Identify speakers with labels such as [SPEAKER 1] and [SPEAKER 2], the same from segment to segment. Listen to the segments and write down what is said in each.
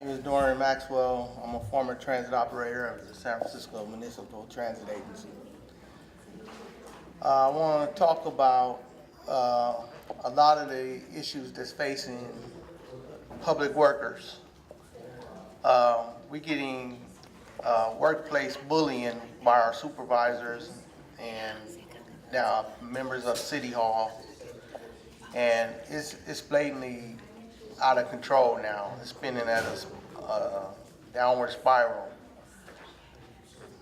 [SPEAKER 1] My name is Dorian Maxwell. I'm a former transit operator of the San Francisco Municipal Transit Agency. I want to talk about a lot of the issues that's facing public workers. We're getting workplace bullying by our supervisors and now members of City Hall, and it's blatantly out of control now. It's spinning at a downward spiral.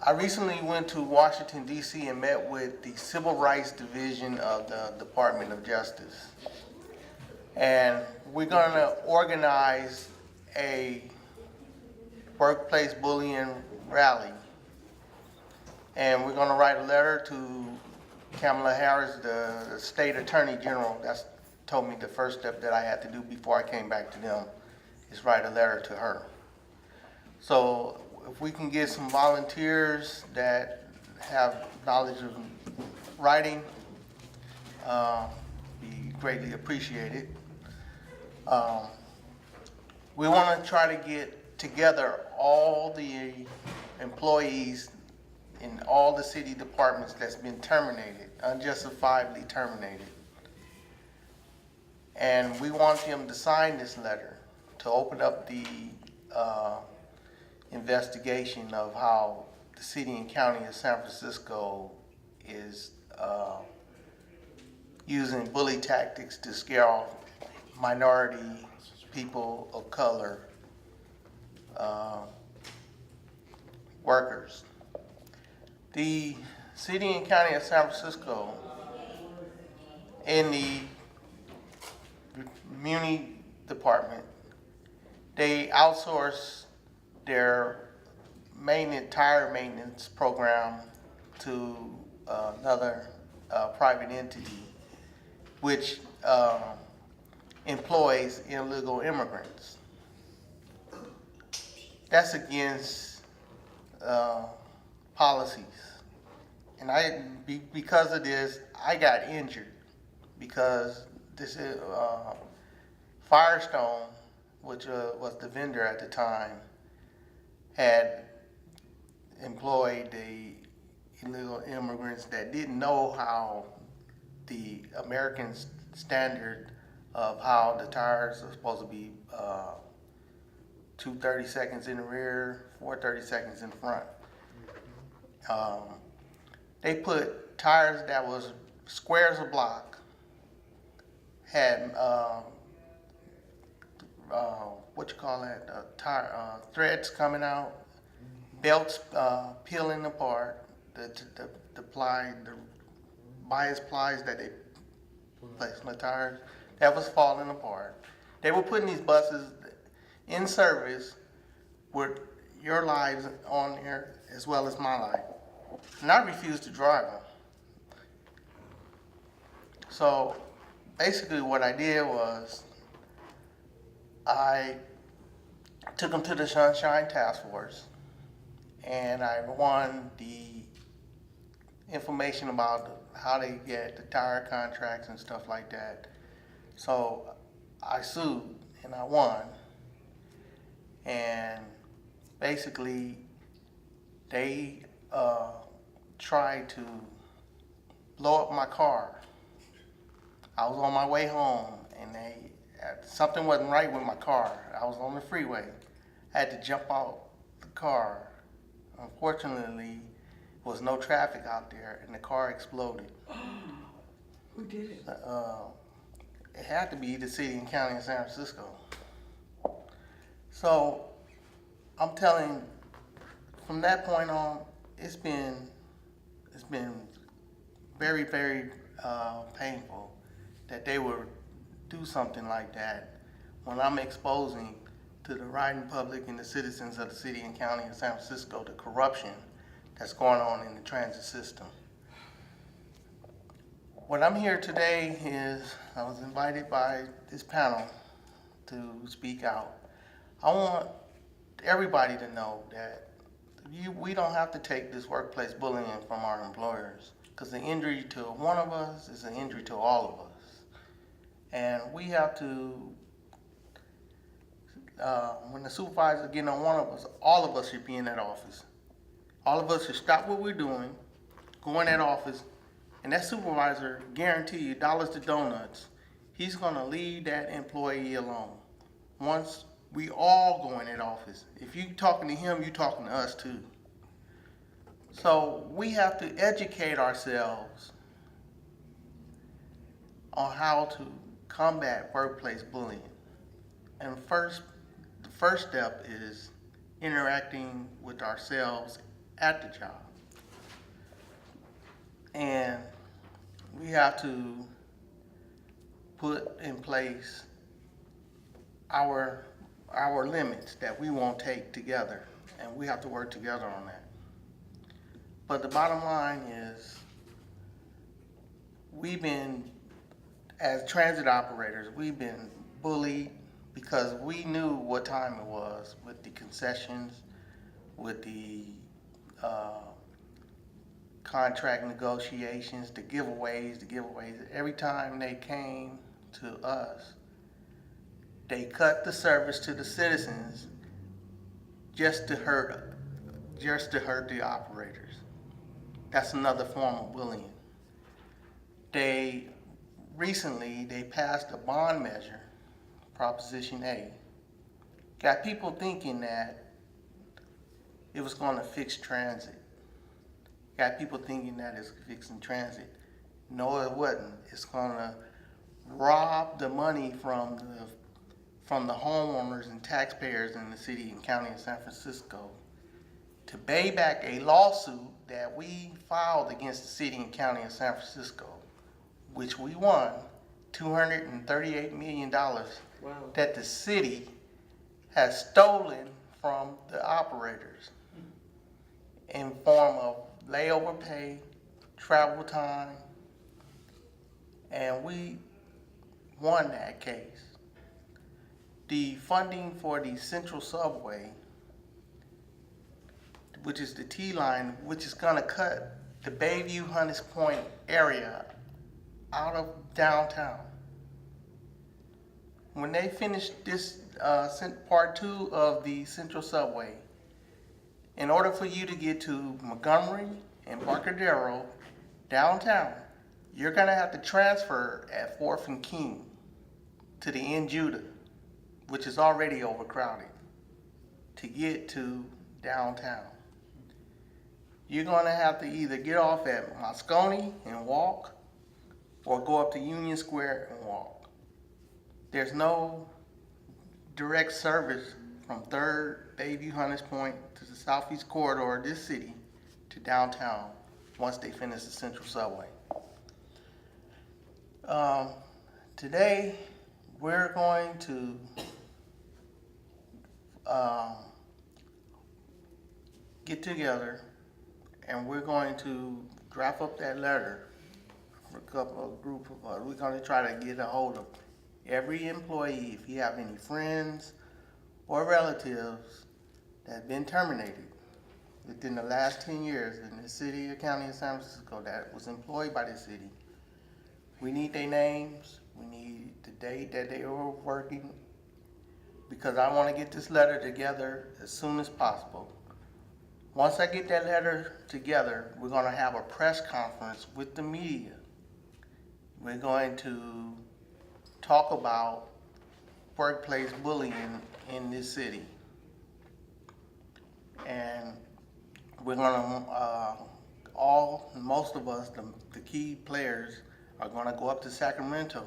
[SPEAKER 1] I recently went to Washington, D.C. and met with the Civil Rights Division of the Department of Justice. And we're going to organize a workplace bullying rally. And we're going to write a letter to Kamala Harris, the state attorney general. That's told me the first step that I had to do before I came back to them is write a letter to her. So if we can get some volunteers that have knowledge of writing, be greatly appreciated. We want to try to get together all the employees in all the city departments that's been terminated, unjustifiably terminated. And we want them to sign this letter to open up the investigation of how the city and county of San Francisco is using bully tactics to scare off minority people of color workers. The city and county of San Francisco in the Muni department, they outsource their tire maintenance program to another private entity, which employs illegal immigrants. That's against policies. And because of this, I got injured because this is Firestone, which was the vendor at the time, had employed the illegal immigrants that didn't know how the American standard of how the tires are supposed to be 230 seconds in the rear, 430 seconds in front. They put tires that was squares a block, had tire threads coming out, belts peeling apart, the bias plies that they placed on the tires, that was falling apart. They were putting these buses in service with your lives on there as well as my life. And I refused to drive them. So basically what I did was I took them to the Sunshine Task Force and I won the information about how they get the tire contracts and stuff like that. So I sued and I won. And basically they tried to blow up my car. I was on my way home and something wasn't right with my car. I was on the freeway. I had to jump out the car. Unfortunately, there was no traffic out there and the car exploded.
[SPEAKER 2] Who did it?
[SPEAKER 1] It had to be the city and county of San Francisco. So I'm telling, from that point on, it's been very, very painful that they would do something like that when I'm exposing to the riding public and the citizens of the city and county of San Francisco the corruption that's going on in the transit system. What I'm here today is I was invited by this panel to speak out. I want everybody to know that we don't have to take this workplace bullying from our employers, because the injury to one of us is an injury to all of us. And we have to when the supervisor get on one of us, all of us should be in that office. All of us should stop what we're doing, go in that office, and that supervisor, guarantee you, dollars to donuts, he's gonna leave that employee alone. Once we all go in that office, if you talking to him, you talking to us too. So we have to educate ourselves on how to combat workplace bullying. And the first step is interacting with ourselves at the job. And we have to put in place our limits that we won't take together, and we have to work together on that. But the bottom line is, as transit operators, we've been bullied because we knew what time it was with the concessions, with the contract negotiations, the giveaways. Every time they came to us, they cut the service to the citizens just to hurt the operators. That's another form of bullying. Recently they passed a bond measure, Proposition A. Got people thinking that it was going to fix transit. Got people thinking that it's fixing transit. No, it wasn't. It's going to rob the money from the homeowners and taxpayers in the city and county of San Francisco to pay back a lawsuit that we filed against the city and county of San Francisco, which we won, $238 million that the city has stolen from the operators in form of layover pay, travel time, and we won that case. The funding for the Central Subway, which is the T-line, which is gonna cut the Bayview-Hunters Point area out of downtown. When they finish this part 2 of the Central Subway, in order for you to get to Montgomery and Barcadero downtown, you're gonna have to transfer at 4th and King to the N Judah, which is already overcrowded, to get to downtown. You're gonna have to either get off at Moscone and walk, or go up to Union Square and walk. There's no direct service from 3rd Bayview-Hunters Point to the southeast corridor of this city to downtown once they finish the Central Subway. Today, we're going to get together and we're going to draft up that letter for a group of us. We're going to try to get a hold of every employee, if you have any friends or relatives that have been terminated within the last 10 years in the city or county of San Francisco that was employed by the city. We need their names, we need the date that they were working, because I want to get this letter together as soon as possible. Once I get that letter together, we're going to have a press conference with the media. We're going to talk about workplace bullying in this city. And we're going to, most of us, the key players, are going to go up to Sacramento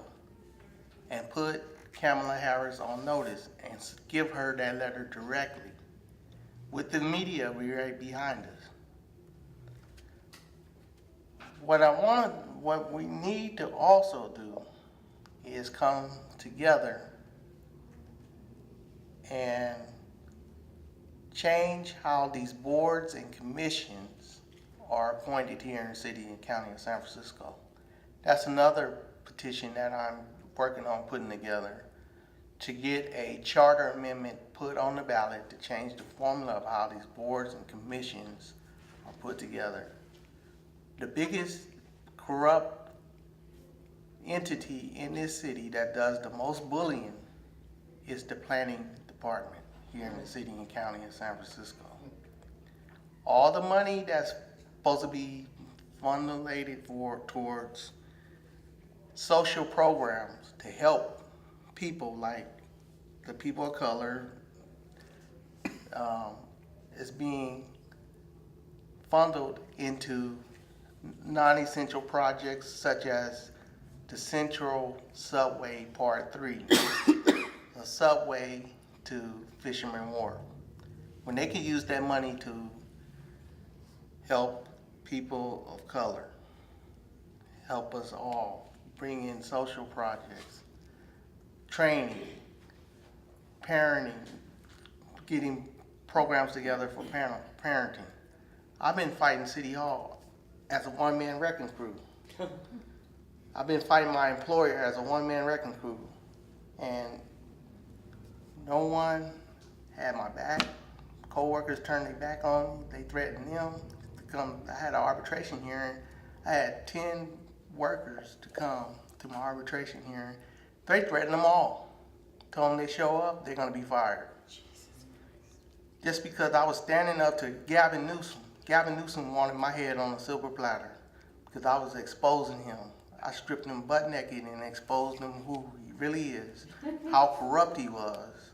[SPEAKER 1] and put Kamala Harris on notice and give her that letter directly, with the media right behind us. What we need to also do is come together and change how these boards and commissions are appointed here in the city and county of San Francisco. That's another petition that I'm working on putting together, to get a charter amendment put on the ballot to change the formula of how these boards and commissions are put together. The biggest corrupt entity in this city that does the most bullying is the planning department here in the city and county of San Francisco. All the money that's supposed to be funded towards social programs to help people like the people of color is being funneled into non-essential projects such as the Central Subway Part 3, the subway to Fisherman Wharf. When they could use that money to help people of color, help us all, bring in social projects, training, parenting, getting programs together for parenting. I've been fighting City Hall as a one-man wrecking crew. I've been fighting my employer as a one-man wrecking crew. And no one had my back. Co-workers turned their back on me. They threatened them to come. I had an arbitration hearing. I had 10 workers to come to my arbitration hearing. They threatened them all. Told them they show up, they're gonna be fired. Just because I was standing up to Gavin Newsom. Gavin Newsom wanted my head on a silver platter because I was exposing him. I stripped him butt naked and exposed him who he really is, how corrupt he was,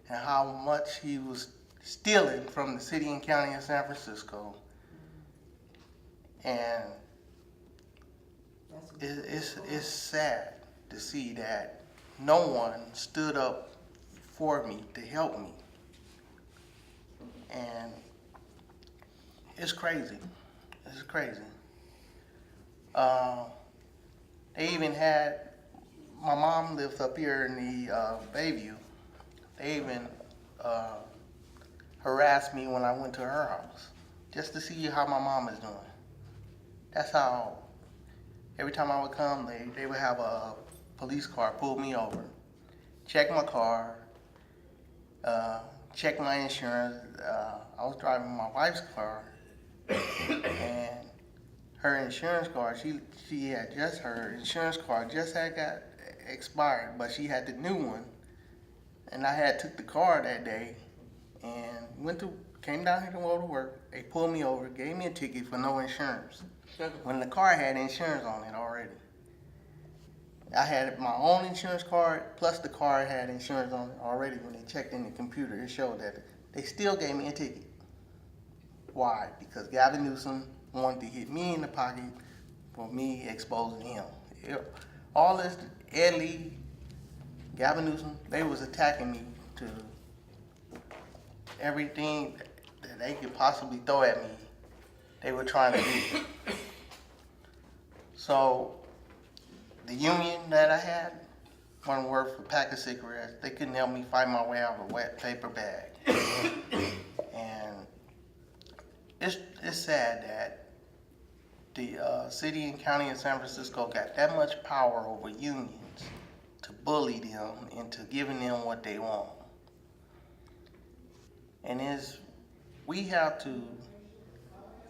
[SPEAKER 1] and how much he was stealing from the city and county of San Francisco. And it's sad to see that no one stood up for me to help me. And it's crazy. It's crazy. They even had, my mom lives up here in the Bayview. They even harassed me when I went to her house just to see how my mom is doing. That's how, every time I would come, they would have a police car pull me over, check my car, check my insurance. I was driving my wife's car, and her insurance card, she had just, her insurance card just had got expired, but she had the new one. And I had took the car that day and came down here to go to work. They pulled me over, gave me a ticket for no insurance, when the car had insurance on it already. I had my own insurance card, plus the car had insurance on it already. When they checked in the computer, it showed that they still gave me a ticket. Why? Because Gavin Newsom wanted to hit me in the pocket for me exposing him. All this, Ed Lee, Gavin Newsom, they was attacking me to everything that they could possibly throw at me. They were trying to do. So the union that I had wanted to work for a pack of cigarettes. They couldn't help me find my way out of a wet paper bag. And it's sad that the city and county of San Francisco got that much power over unions to bully them into giving them what they want. And we have to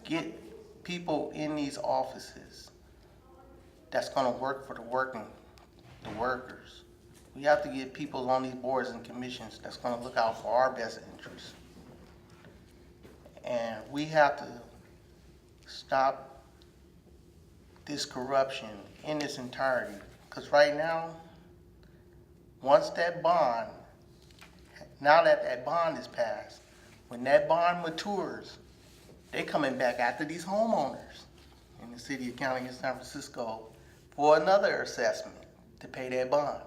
[SPEAKER 1] get people in these offices that's gonna work for the workers. We have to get people on these boards and commissions that's gonna look out for our best interests. And we have to stop this corruption in its entirety. Because right now, once that bond, now that that bond is passed, when that bond matures, they coming back after these homeowners in the city and county of San Francisco for another assessment to pay that bond.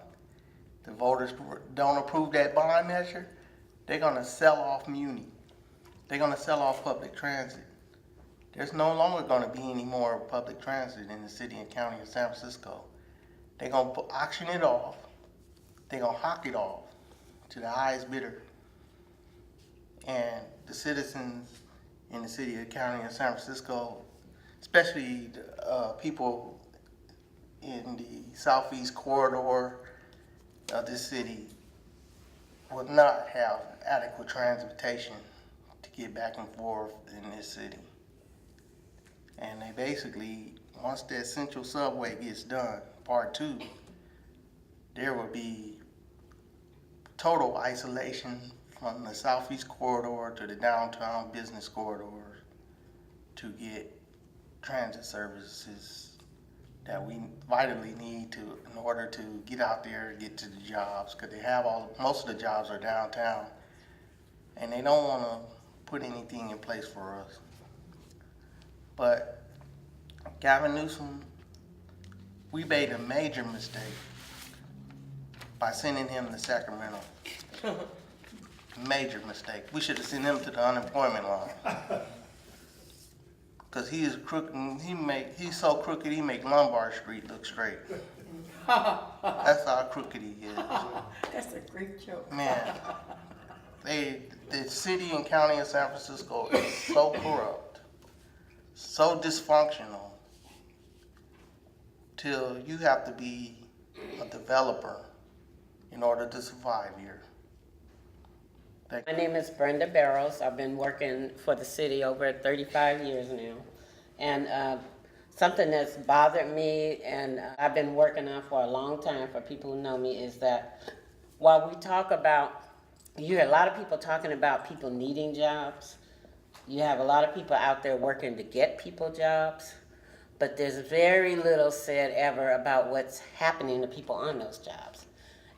[SPEAKER 1] The voters don't approve that bond measure, they're gonna sell off Muni. They're gonna sell off public transit. There's no longer gonna be any more public transit in the city and county of San Francisco. They're gonna auction it off. They're gonna hawk it off to the highest bidder. And the citizens in the city and county of San Francisco, especially people in the southeast corridor of this city, will not have adequate transportation to get back and forth in this city. And they basically, once that Central Subway gets done, Part 2, there will be total isolation from the southeast corridor to the downtown business corridor to get transit services that we vitally need to in order to get out there and get to the jobs, because they have most of the jobs are downtown, and they don't want to put anything in place for us. But Gavin Newsom, we made a major mistake by sending him to Sacramento. Major mistake. We should have sent him to the unemployment line. Cause he is crooked. He's so crooked he make Lombard Street look straight. That's how crooked he is.
[SPEAKER 2] That's a great joke.
[SPEAKER 1] Man, the city and county of San Francisco is so corrupt, so dysfunctional, till you have to be a developer in order to survive here.
[SPEAKER 3] My name is Brenda Barrows. I've been working for the city over 35 years now. And something that's bothered me and I've been working on for a long time for people who know me is that while we talk about, you hear a lot of people talking about people needing jobs. You have a lot of people out there working to get people jobs, but there's very little said ever about what's happening to people on those jobs.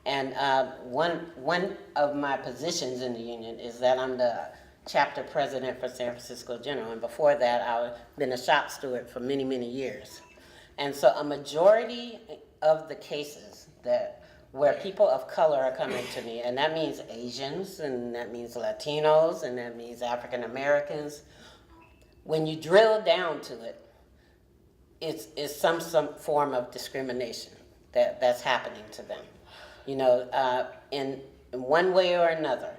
[SPEAKER 3] And one of my positions in the union is that I'm the chapter president for San Francisco General, and before that I've been a shop steward for many, many years. And so a majority of the cases where people of color are coming to me, and that means Asians, and that means Latinos, and that means African Americans, when you drill down to it, it's some form of discrimination that's happening to them. You know, in one way or another.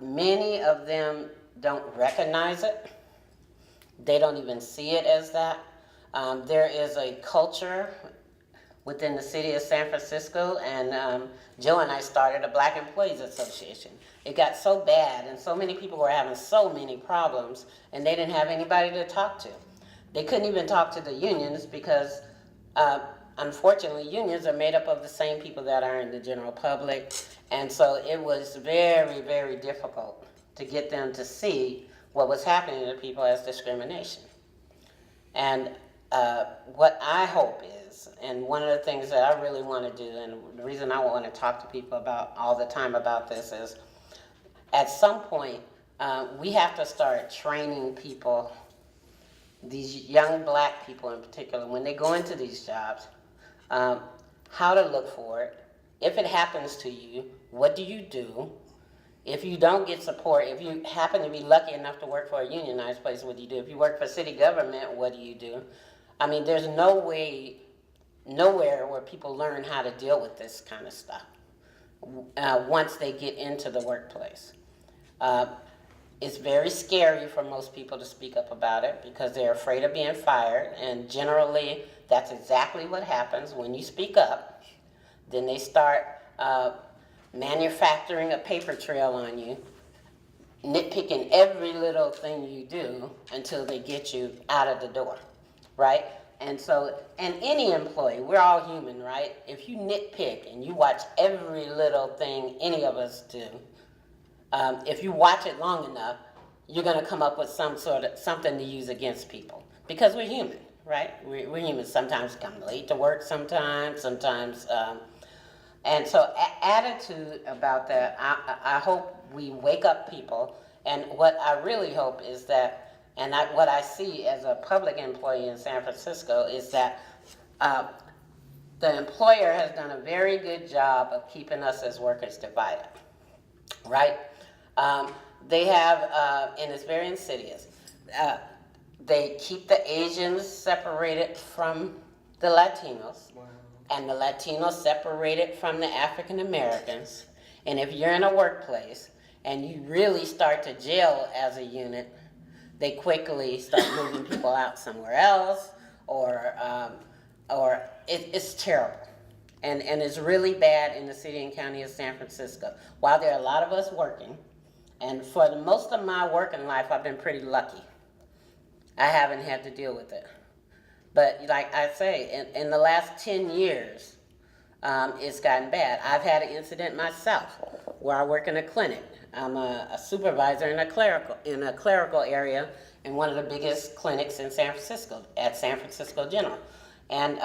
[SPEAKER 3] Many of them don't recognize it. They don't even see it as that. There is a culture within the city of San Francisco, and Joe and I started a Black Employees Association. It got so bad, and so many people were having so many problems, and they didn't have anybody to talk to. They couldn't even talk to the unions because unfortunately, unions are made up of the same people that are in the general public, and so it was very, very difficult to get them to see what was happening to people as discrimination. And what I hope is, and one of the things that I really want to do, and the reason I want to talk to people about all the time about this is, at some point, we have to start training people, these young Black people in particular, when they go into these jobs, how to look for it. If it happens to you, what do you do? If you don't get support, if you happen to be lucky enough to work for a unionized place, what do you do? If you work for city government, what do you do? I mean, there's nowhere where people learn how to deal with this kind of stuff once they get into the workplace. It's very scary for most people to speak up about it because they're afraid of being fired, and generally that's exactly what happens when you speak up. Then they start manufacturing a paper trail on you, nitpicking every little thing you do until they get you out of the door, right? And so, and any employee, we're all human, right? If you nitpick and you watch every little thing any of us do, if you watch it long enough, you're going to come up with something to use against people because we're human, right? We're human. Sometimes we come late to work. Sometimes, and so attitude about that. I hope we wake up people. And what I really hope is that, and what I see as a public employee in San Francisco is that the employer has done a very good job of keeping us as workers divided, right? They have, and it's very insidious, they keep the Asians separated from the Latinos, and the Latinos separated from the African Americans. And if you're in a workplace and you really start to gel as a unit, they quickly start moving people out somewhere else, or it's terrible. And it's really bad in the city and county of San Francisco. While there are a lot of us working, and for the most of my working life, I've been pretty lucky. I haven't had to deal with it. But like I say, in the last 10 years, it's gotten bad. I've had an incident myself where I work in a clinic. I'm a supervisor in a clerical area in one of the biggest clinics in San Francisco, at San Francisco General. And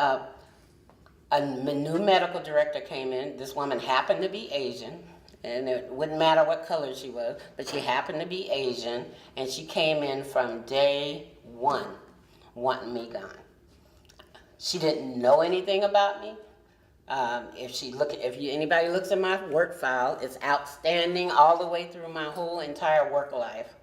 [SPEAKER 3] a new medical director came in. This woman happened to be Asian, and it wouldn't matter what color she was, but she happened to be Asian, and she came in from day one wanting me gone. She didn't know anything about me. Anybody looks at my work file, it's outstanding all the way through my whole entire work life.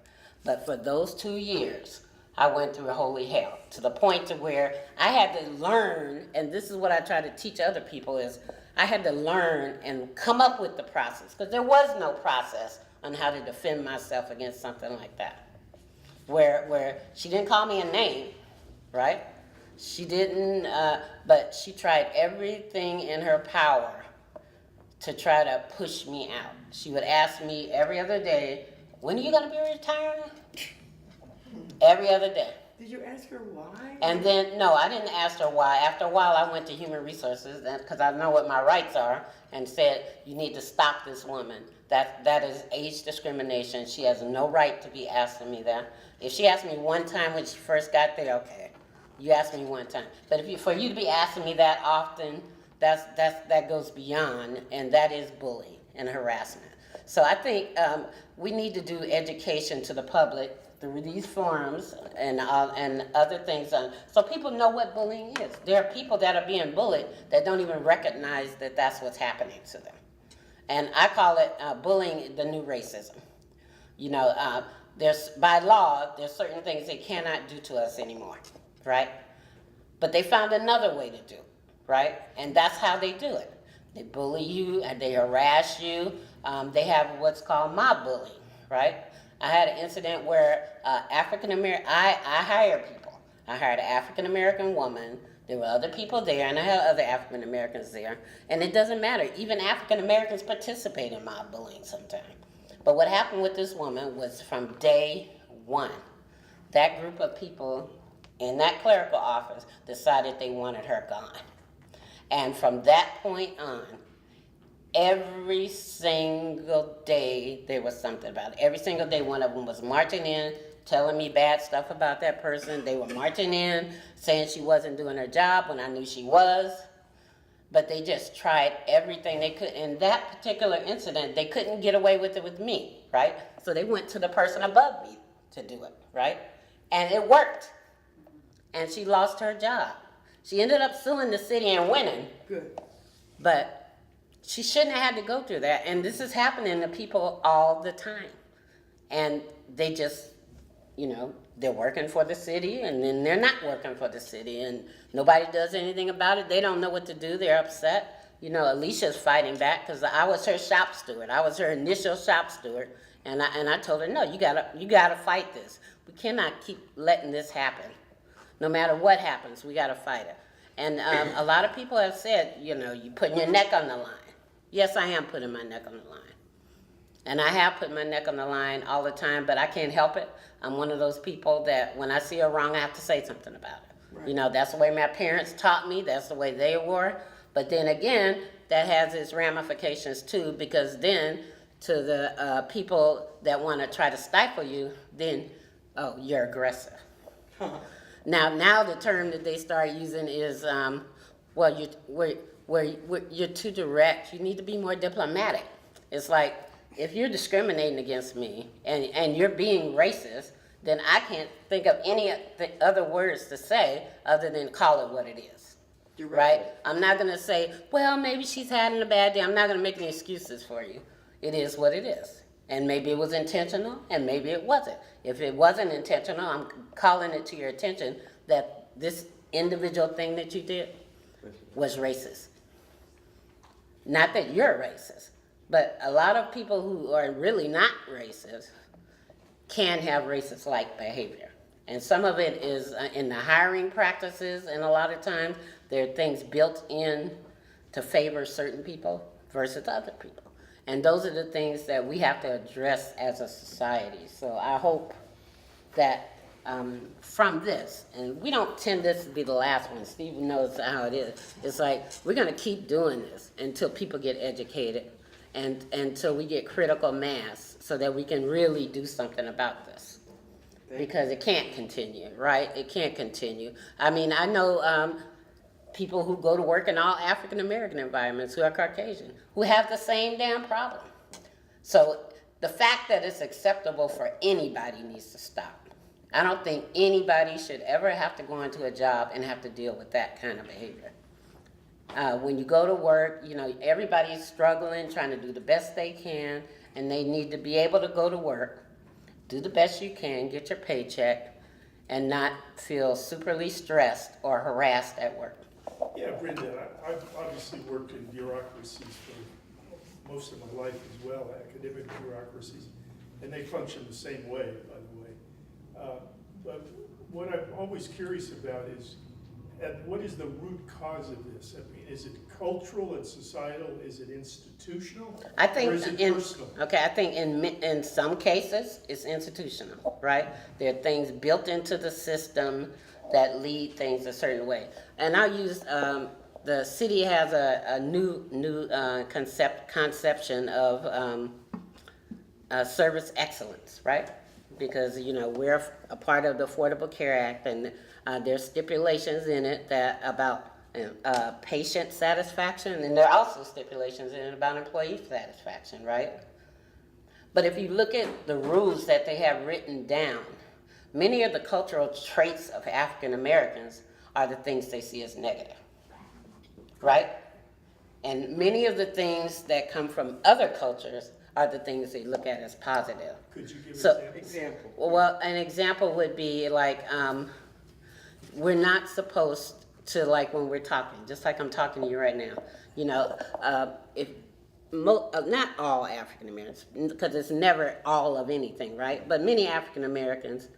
[SPEAKER 3] But for those 2 years, I went through a holy hell, to the point to where I had to learn, and this is what I try to teach other people, is I had to learn and come up with the process, because there was no process on how to defend myself against something like that. Where she didn't call me a name, right? She didn't, but she tried everything in her power to try to push me out. She would ask me every other day, when are you going to be retiring? Every other day.
[SPEAKER 2] Did you ask her why?
[SPEAKER 3] And then, no, I didn't ask her why. After a while, I went to Human Resources, because I know what my rights are, and said, you need to stop this woman. That is age discrimination. She has no right to be asking me that. If she asked me one time when she first got there, okay, you asked me one time. But for you to be asking me that often, that goes beyond, and that is bullying and harassment. So I think we need to do education to the public through these forums and other things, so people know what bullying is. There are people that are being bullied that don't even recognize that that's what's happening to them. And I call it bullying the new racism. You know, by law, there's certain things they cannot do to us anymore, right? But they found another way to do it, right? And that's how they do it. They bully you, and they harass you. They have what's called mob bullying, right? I had an incident where I hire people. I hired an African-American woman. There were other people there, and I had other African-Americans there. And it doesn't matter. Even African-Americans participate in mob bullying sometimes. But what happened with this woman was from day one, that group of people in that clerical office decided they wanted her gone. And from that point on, every single day there was something about it. Every single day one of them was marching in, telling me bad stuff about that person. They were marching in, saying she wasn't doing her job when I knew she was. But they just tried everything they could. In that particular incident, they couldn't get away with it with me, right? So they went to the person above me to do it, right? And it worked. And she lost her job. She ended up suing the city and winning.
[SPEAKER 2] Good.
[SPEAKER 3] But she shouldn't have had to go through that. And this is happening to people all the time. And they just, you know, they're working for the city, and then they're not working for the city, and nobody does anything about it. They don't know what to do. They're upset. You know, Alicia's fighting back because I was her shop steward. I was her initial shop steward, and I told her, no, you gotta fight this. We cannot keep letting this happen. No matter what happens, we gotta fight it. And a lot of people have said, you know, you putting your neck on the line. Yes, I am putting my neck on the line. And I have put my neck on the line all the time, but I can't help it. I'm one of those people that when I see a wrong, I have to say something about it. Right. You know, that's the way my parents taught me. That's the way they were. But then again, that has its ramifications too, because then to the people that want to try to stifle you, then, oh, you're aggressive. Now the term that they start using is, well, you're too direct. You need to be more diplomatic. It's like, if you're discriminating against me and you're being racist, then I can't think of any other words to say other than call it what it is. Right? I'm not going to say, well, maybe she's having a bad day. I'm not going to make any excuses for you. It is what it is. And maybe it was intentional, and maybe it wasn't. If it wasn't intentional, I'm calling it to your attention that this individual thing that you did was racist. Not that you're racist. But a lot of people who are really not racist can have racist-like behavior. And some of it is in the hiring practices, and a lot of times there are things built in to favor certain people versus other people. And those are the things that we have to address as a society. So I hope that from this, and we don't intend this to be the last one, Stephen knows how it is. It's like we're going to keep doing this until people get educated. and until we get critical mass so that we can really do something about this. Because it can't continue, right? It can't continue. I mean, I know people who go to work in all African American environments who are Caucasian, who have the same damn problem. So the fact that it's acceptable for anybody needs to stop. I don't think anybody should ever have to go into a job and have to deal with that kind of behavior. When you go to work, you know, everybody's struggling, trying to do the best they can, and they need to be able to go to work, do the best you can, get your paycheck, and not feel superly stressed or harassed at work.
[SPEAKER 4] Yeah, Brenda, I've obviously worked in bureaucracies for most of my life as well, academic bureaucracies, and they function the same way, by the way. But what I'm always curious about is, what is the root cause of this? I mean, is it cultural and societal? Is it institutional?
[SPEAKER 3] I think
[SPEAKER 4] or is it
[SPEAKER 3] in
[SPEAKER 4] personal?
[SPEAKER 3] okay, I think in some cases it's institutional, right? There are things built into the system that lead things a certain way. And I'll use the city has a new conception of service excellence, right? Because you know we're a part of the Affordable Care Act, and there's stipulations in it that about patient satisfaction, and there are also stipulations in it about employee satisfaction, right? But if you look at the rules that they have written down, many of the cultural traits of African Americans are the things they see as negative, right? And many of the things that come from other cultures are the things they look at as positive.
[SPEAKER 4] Could you give
[SPEAKER 3] So-
[SPEAKER 4] an example?
[SPEAKER 3] Well, an example would be like, we're not supposed to, like when we're talking, just like I'm talking to you right now, you know, not all African Americans, because it's never all of anything, right? But many African Americans,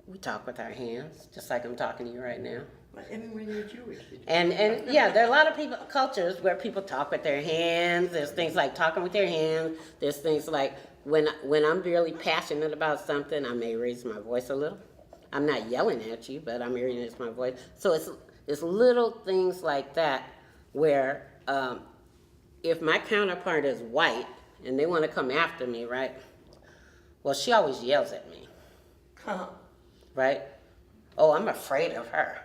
[SPEAKER 3] we talk with our hands, just like I'm talking to you right now.
[SPEAKER 2] Like, even when you're Jewish. you do.
[SPEAKER 3] And yeah, there are a lot of cultures where people talk with their hands. There's things like talking with their hands. There's things like when I'm really passionate about something, I may raise my voice a little. I'm not yelling at you, but I'm raising my voice. So it's little things like that where if my counterpart is white and they want to come after me, right? Well, she always yells at me, right? Oh, I'm afraid of her.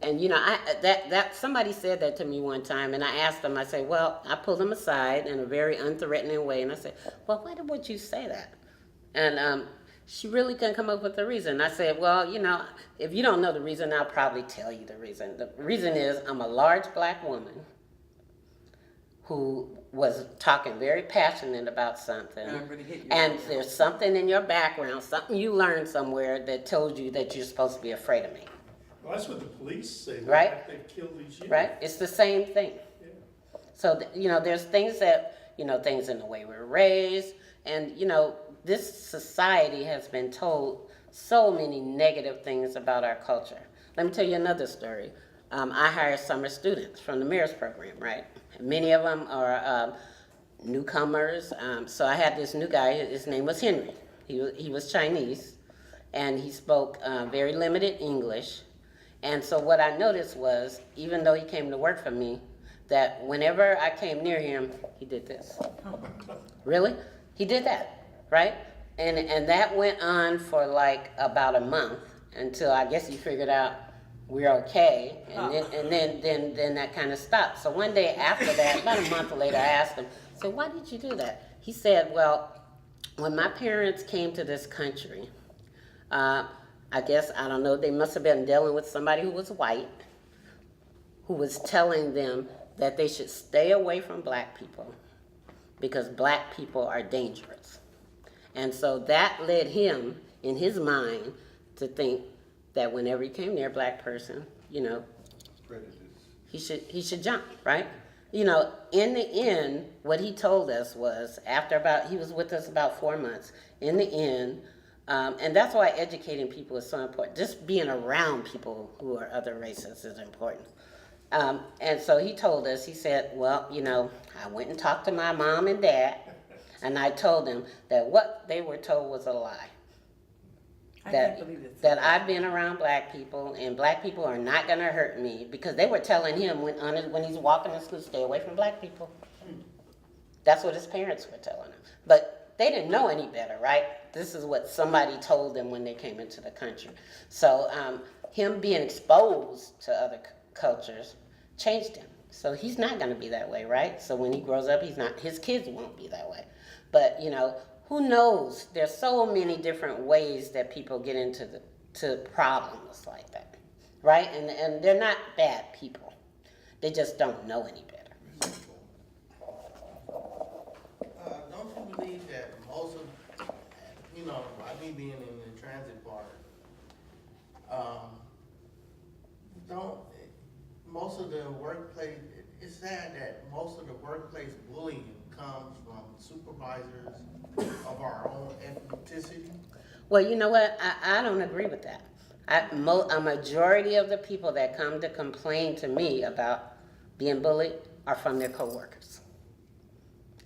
[SPEAKER 3] And you know, that somebody said that to me one time, and I asked them. I said, "Well," I pulled them aside in a very unthreatening way, and I said, "Well, why would you say that?" And she really couldn't come up with the reason. I said, "Well, you know, if you don't know the reason, I'll probably tell you the reason. The reason is I'm a large black woman who was talking very passionate about something,
[SPEAKER 2] I'm gonna hit you
[SPEAKER 3] and
[SPEAKER 2] right now.
[SPEAKER 3] there's something in your background, something you learned somewhere that told you that you're supposed to be afraid of me."
[SPEAKER 4] Well, that's what the police say.
[SPEAKER 3] Right.
[SPEAKER 4] They've killed these youth.
[SPEAKER 3] Right? It's the same thing.
[SPEAKER 4] Yeah.
[SPEAKER 3] So, you know, there's things that, you know, things in the way we're raised. And, you know, this society has been told so many negative things about our culture. Let me tell you another story. I hire summer students from the mayor's program, right? Many of them are newcomers. So I had this new guy, his name was Henry. He was Chinese, and he spoke very limited English. And so what I noticed was, even though he came to work for me, that whenever I came near him, he did this. Really? He did that, right? And that went on for like about a month until I guess he figured out we're okay, and then that kind of stopped. So one day after that, about a month later, I asked him, so why did you do that? He said, well, when my parents came to this country, I guess, I don't know, they must have been dealing with somebody who was white, who was telling them that they should stay away from black people because black people are dangerous. And so that led him, in his mind, to think that whenever he came near a black person, you know, he should jump, right? You know, in the end, what he told us was, he was with us about 4 months. In the end, and that's why educating people is so important. Just being around people who are other races is important. And so he told us, he said, well, you know, I went and talked to my mom and dad, and I told them that what they were told was a lie.
[SPEAKER 2] I can't believe this.
[SPEAKER 3] That I've been around black people, and black people are not going to hurt me, because they were telling him when he's walking in school, stay away from black people. That's what his parents were telling him. But they didn't know any better, right? This is what somebody told them when they came into the country. So him being exposed to other cultures changed him. So he's not going to be that way, right? So when he grows up, his kids won't be that way. But, who knows? There's so many different ways that people get into to problems like that, right? And they're not bad people. They just don't know any better.
[SPEAKER 1] Don't you believe that most of, like me being in the transit part, most of the workplace, it's sad that most of the workplace bullying comes from supervisors of our own ethnicity.
[SPEAKER 3] Well, you know what? I don't agree with that. A majority of the people that come to complain to me about being bullied are from their coworkers.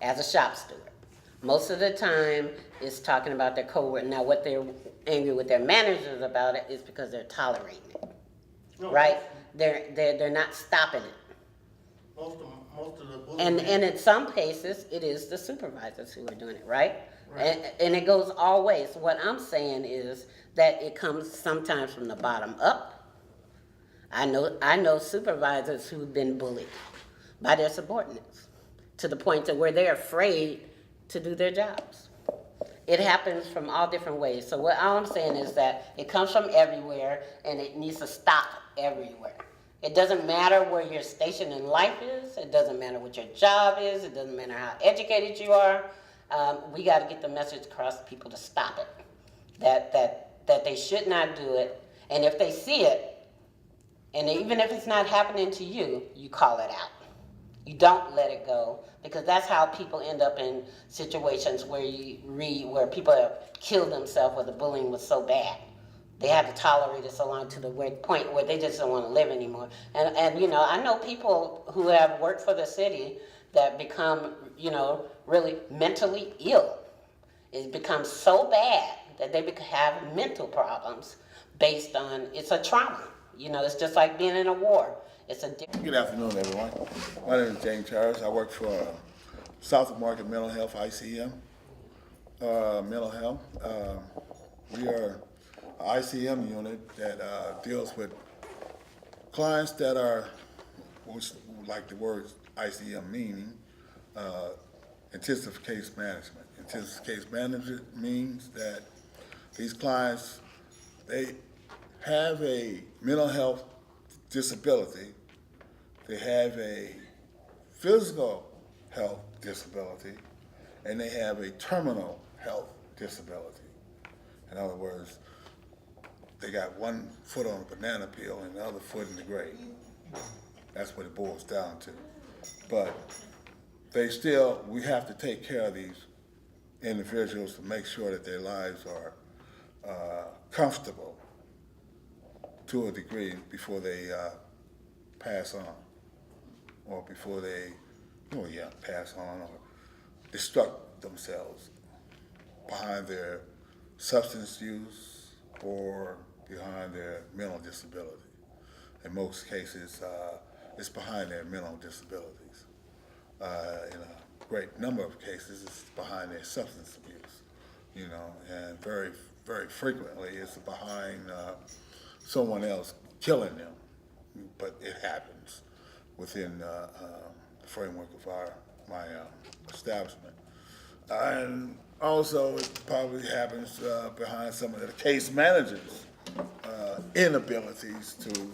[SPEAKER 3] As a shop steward, most of the time it's talking about their coworker. Now, what they're angry with their managers about it is because they're tolerating it, right? They're not stopping it.
[SPEAKER 1] Most of the bullying.
[SPEAKER 3] And in some cases, it is the supervisors who are doing it, right? And it goes all ways. What I'm saying is that it comes sometimes from the bottom up. I know supervisors who've been bullied by their subordinates to the point to where they're afraid to do their jobs. It happens from all different ways. So all I'm saying is that it comes from everywhere, and it needs to stop everywhere. It doesn't matter where your station in life is. It doesn't matter what your job is. It doesn't matter how educated you are. We got to get the message across to people to stop it. That they should not do it. And if they see it, and even if it's not happening to you, you call it out. You don't let it go, because that's how people end up in situations where you read where people have killed themselves where the bullying was so bad. They had to tolerate it so long to the point where they just don't want to live anymore. And I know people who have worked for the city that become, really mentally ill. It becomes so bad that they have mental problems based on, it's a trauma. It's just like being in a war.
[SPEAKER 5] Good afternoon, everyone. My name is James Harris. I work for South of Market Mental Health, ICM. Mental Health. We are an ICM unit that deals with clients that are, like the word ICM meaning, intensive case management. Intensive case management means that these clients, they have a mental health disability, they have a physical health disability, and they have a terminal health disability. In other words, they got one foot on a banana peel and the other foot in the grave. That's what it boils down to. But we have to take care of these individuals to make sure that their lives are comfortable to a degree before they pass on, or before they, pass on or destruct themselves behind their substance use or behind their mental disability. In most cases, it's behind their mental disabilities. In a great number of cases, it's behind their substance abuse, and very, very frequently it's behind someone else killing them, but it happens within the framework of my establishment. And also it probably happens behind some of the case managers' inabilities to,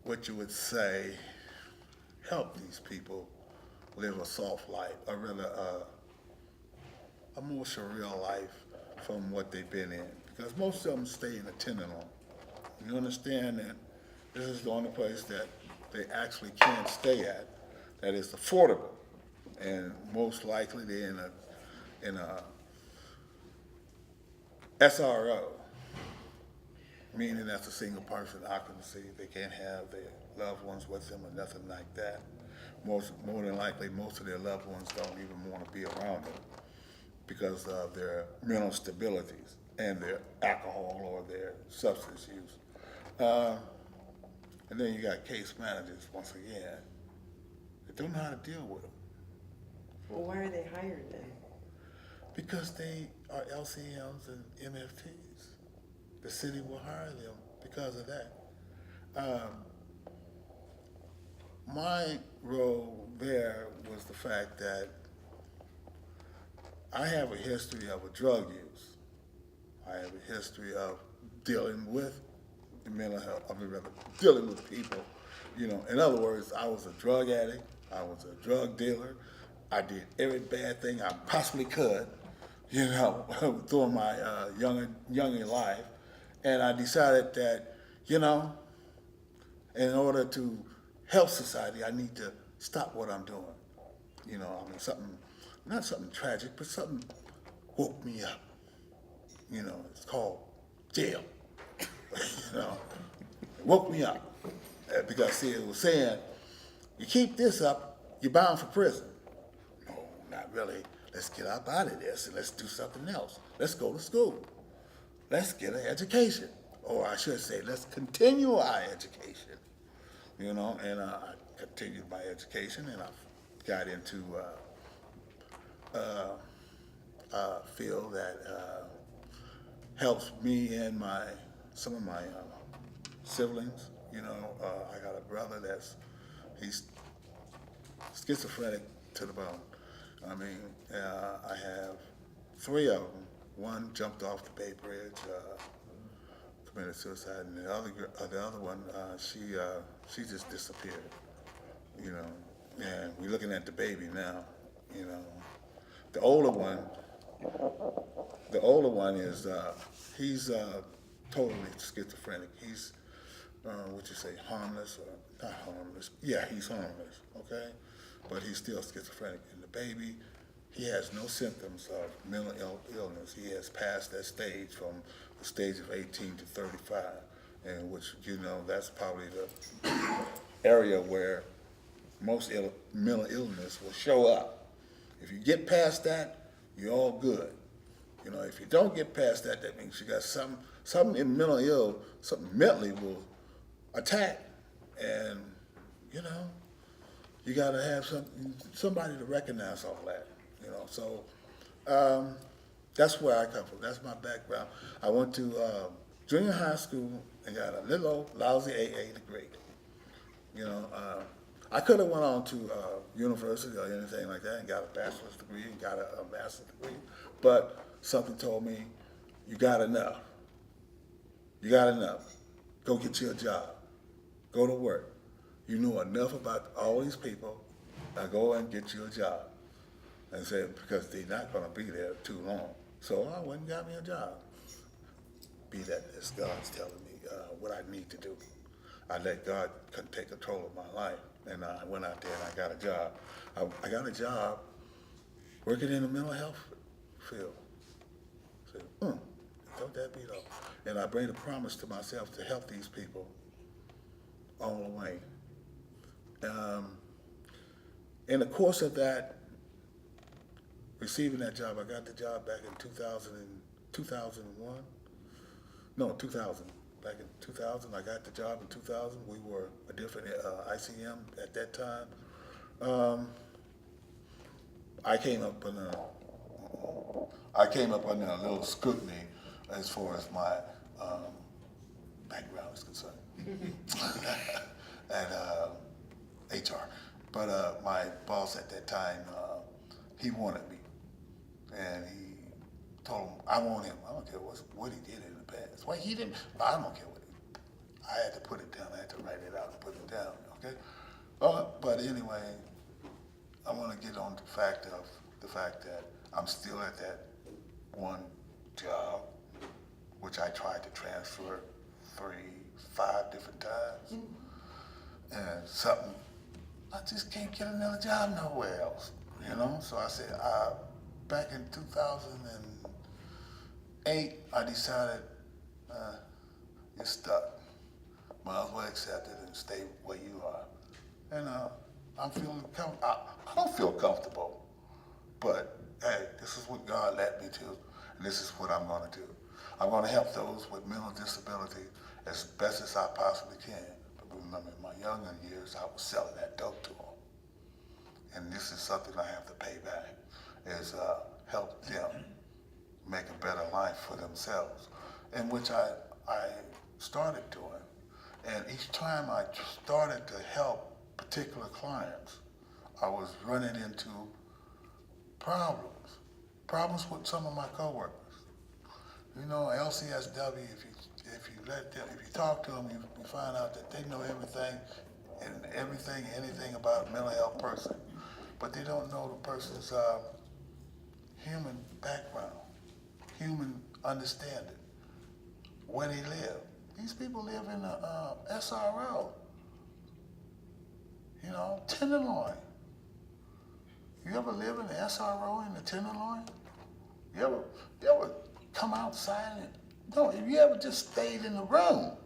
[SPEAKER 5] what you would say, help these people live a soft life, or rather a more surreal life from what they've been in, because most of them stay in a tenement. You understand that this is the only place that they actually can stay at that is affordable, and most likely they're in a SRO, meaning that's a single person occupancy. They can't have their loved ones with them or nothing like that. More than likely, most of their loved ones don't even want to be around them because of their mental stabilities and their alcohol or their substance use. And then you got case managers, once again, don't know how to deal with them.
[SPEAKER 2] Well, why are they hired then?
[SPEAKER 5] Because they are LCMs and MFTs. The city will hire them because of that. My role there was the fact that I have a history of a drug use. I have a history of dealing with mental health, dealing with people. You know, in other words, I was a drug addict, I was a drug dealer, I did every bad thing I possibly could, you know, during my younger life. And I decided that, you know, in order to help society, I need to stop what I'm doing. You know, I mean, something, not something tragic, but something woke me up. You know, it's called jail. You know, it woke me up. Because, see, it was saying, you keep this up, you're bound for prison. No, not really. Let's get up out of this and let's do something else. Let's go to school. Let's get an education. Or I should say, let's continue our education. You know, and I continued my education and I got into a field that helps me and some of my siblings. You know, I got a brother he's schizophrenic to the bone. I mean, I have 3 of them. One jumped off the Bay Bridge, committed suicide, and the other one, she just disappeared. You know, and we're looking at the baby now. You know, the older one is he's totally schizophrenic. He's what you say, harmless or not harmless? Yeah, he's harmless. Okay, but he's still schizophrenic. And the baby, he has no symptoms of mental illness. He has passed that stage from the stage of 18 to 35, and which, you know, that's probably the area where most mental illness will show up. If you get past that, you're all good. You know, if you don't get past that, that means you got something in something mentally will attack, and you know, you got to have somebody to recognize all that. You know, so that's where I come from. That's my background. I went to junior high school and got a little old lousy AA degree. You know, I could have went on to university or anything like that and got a bachelor's degree and got a master's degree, but something told me, you got enough. You got enough. Go get you a job. Go to work. You know enough about all these people. Now go and get you a job. And said, because they're not going to be there too long. So I went and got me a job. Be that as God's telling me what I need to do. I let God take control of my life. And I went out there and I got a job. I got a job working in the mental health field. I said, don't that be though? And I made a promise to myself to help these people all the way. In the course of that, receiving that job, I got the job back in 2001. No, 2000. Back in 2000, I got the job in 2000. We were a different ICM at that time. I came up under a little scrutiny as far as my background is concerned, and HR. But my boss at that time, he wanted me, and he told him, I want him. I don't care what he did in the past. Well, he didn't. I don't care what he did. I had to put it down. I had to write it out and put it down. Okay. But anyway, I want to get on the fact that I'm still at that one job, which I tried to transfer 5 different times, and I just can't get another job nowhere else, you know? So I said, back in 2008, I decided, you're stuck. Might as well accept it and stay where you are. And I'm feeling I don't feel comfortable, but hey, this is what God led me to, and this is what I'm going to do. I'm going to help those with mental disability as best as I possibly can. But when I'm in my younger years, I was selling that dope to them. and this is something I have to pay back, is help them make a better life for themselves, and which I started doing. And each time I started to help particular clients, I was running into problems with some of my coworkers. You know, LCSW, if you talk to them, you find out that they know anything about a mental health person, but they don't know the person's human background, human understanding, where they live. These people live in a SRO, you know, Tenderloin. You ever live in the SRO in the Tenderloin? You ever come outside and, no, if you ever just stayed in the room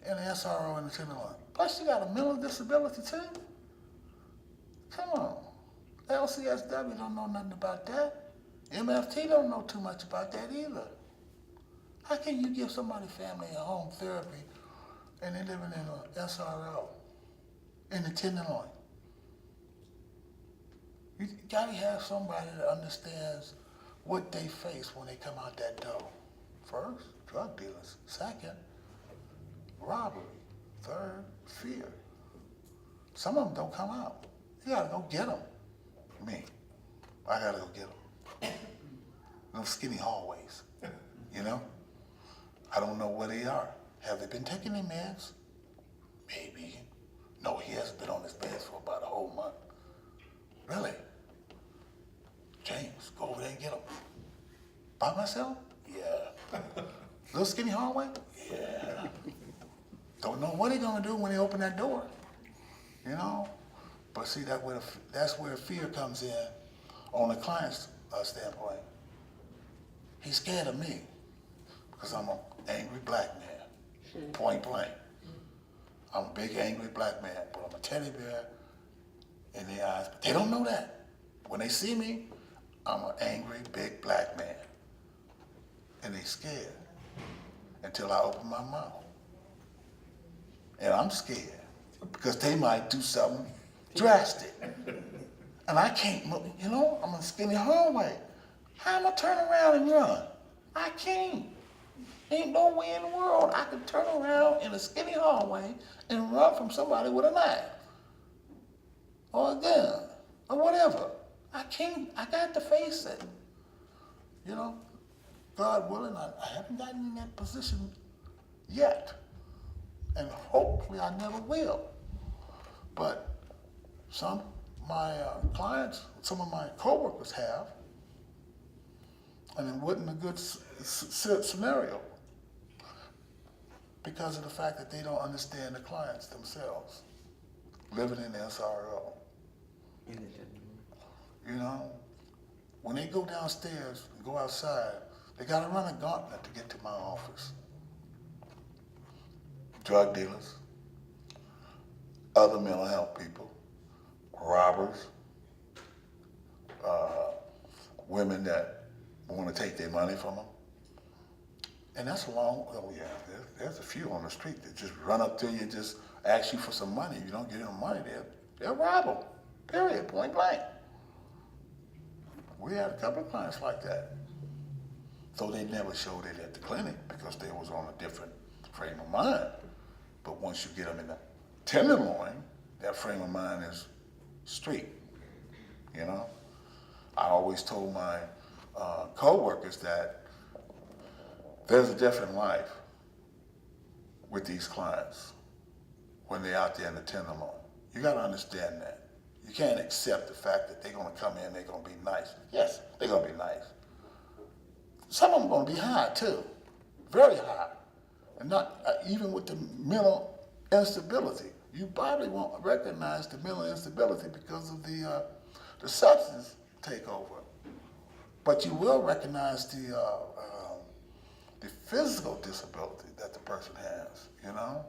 [SPEAKER 5] in the SRO in the Tenderloin, plus you got a mental disability too? Come on. LCSW don't know nothing about that. MFT don't know too much about that either. How can you give somebody family a home therapy and they're living in a SRO in the Tenderloin? You gotta have somebody that understands what they face when they come out that door. First, drug dealers. Second, robbery. Third, fear. Some of them don't come out. You gotta go get them. Me, I gotta go get them. Those skinny hallways, you know? I don't know where they are. Have they been taking their meds? Maybe. No, he hasn't been on his meds for about a whole month. Really? James, go over there and get him. By myself? Yeah. Little skinny hallway? Yeah. Don't know what they're gonna do when they open that door, you know? But see, that's where fear comes in on the client's standpoint. He's scared of me because I'm an angry black man, point blank. I'm a big angry black man, but I'm a teddy bear in their eyes. But they don't know that. When they see me, I'm an angry big black man. And they scared until I open my mouth. And I'm scared because they might do something drastic. And I can't move, you know, I'm in a skinny hallway. How am I turn around and run? I can't. Ain't no way in the world I can turn around in a skinny hallway and run from somebody with a knife or a gun or whatever. I can't, I got to face it. You know, God willing, I haven't gotten in that position yet. And hopefully I never will. But some of my clients, some of my coworkers have, and it wasn't a good scenario because of the fact that they don't understand the clients themselves living in the SRO. You know, when they go downstairs and go outside, they gotta run a gauntlet to get to my office. Drug dealers, other mental health people, robbers, women that want to take their money from them. And that's there's a few on the street that just run up to you and just ask you for some money. If you don't give them money, they'll rob them, period, point blank. We had a couple of clients like that. Though they never showed it at the clinic because they was on a different frame of mind. But once you get them in the Tenderloin, that frame of mind is street, you know? I always told my co-workers that there's a different life with these clients when they're out there in the Tenderloin. You gotta understand that. You can't accept the fact that they're gonna come in, they're gonna be nice. Yes, they're gonna be nice. Some of them gonna be high too, very high. And not even with the mental instability. You probably won't recognize the mental instability because of the substance takeover. But you will recognize the physical disability that the person has, you know?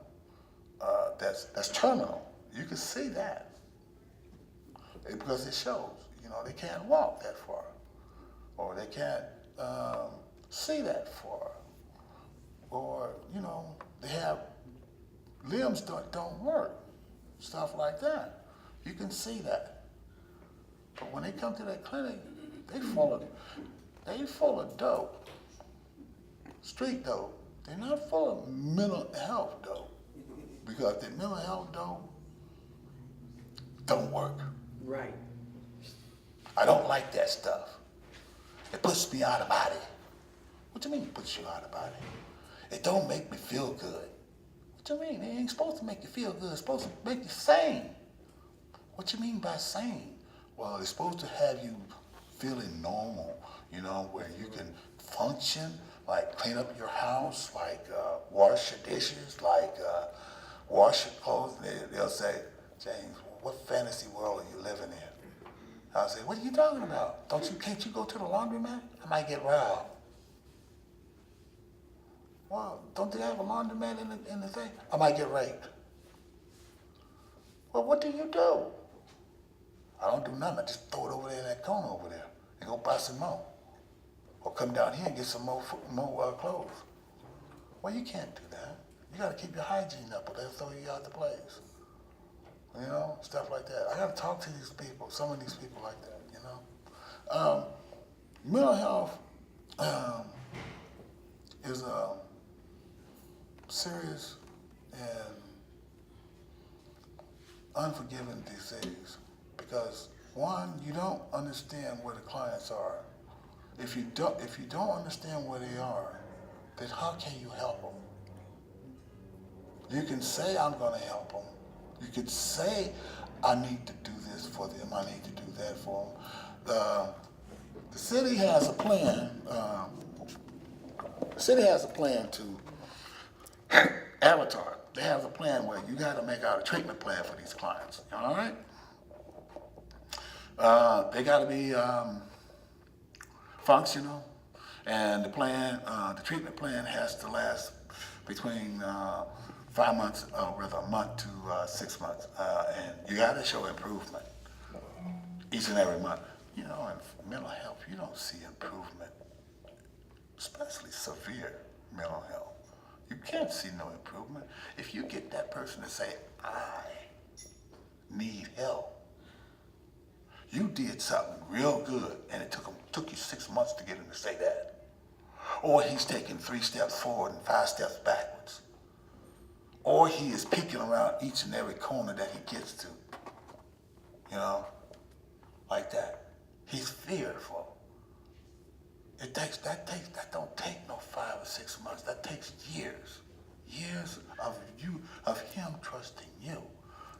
[SPEAKER 5] That's terminal. You can see that. Because it shows, you know, they can't walk that far. Or they can't see that far. Or, you know, they have limbs don't work, stuff like that. You can see that. But when they come to that clinic, they full of dope, street dope. They're not full of mental health dope, because the mental health dope don't work.
[SPEAKER 2] Right.
[SPEAKER 5] I don't like that stuff. It puts me out of body. What you mean it puts you out of body? It don't make me feel good. What you mean? It ain't supposed to make you feel good. It's supposed to make you sane. What you mean by sane? Well, it's supposed to have you feeling normal, you know, where you can function, like clean up your house, like wash your dishes, like wash your clothes. They'll say, James, what fantasy world are you living in? I'll say, what are you talking about? Can't you go to the laundromat? I might get robbed. Well, don't they have a laundromat in the thing? I might get raped. Well, what do you do? I don't do nothing. I just throw it over there in that corner over there and go buy some more. Or come down here and get some more clothes. Well, you can't do that. You got to keep your hygiene up or they'll throw you out the place. You know, stuff like that. I got to talk to these people, some of these people like that, you know. Mental health is a serious and unforgiving disease because, one, you don't understand where the clients are. If you don't understand where they are, then how can you help them? You can say, I'm going to help them. You could say, I need to do this for them. I need to do that for them. The city has a plan. The city has a plan to Avatar. They have a plan where you got to make out a treatment plan for these clients. All right? They got to be functional, and the treatment plan has to last between 5 months, or rather a month to 6 months, and you got to show improvement each and every month. You know, in mental health, you don't see improvement, especially severe mental health. You can't see no improvement. If you get that person to say, I need help, you did something real good, and it took you 6 months to get him to say that. Or he's taking 3 steps forward and 5 steps backwards. Or he is peeking around each and every corner that he gets to. You know, like that. He's fearful. That don't take no 5 or 6 months. That takes years. Years of him trusting you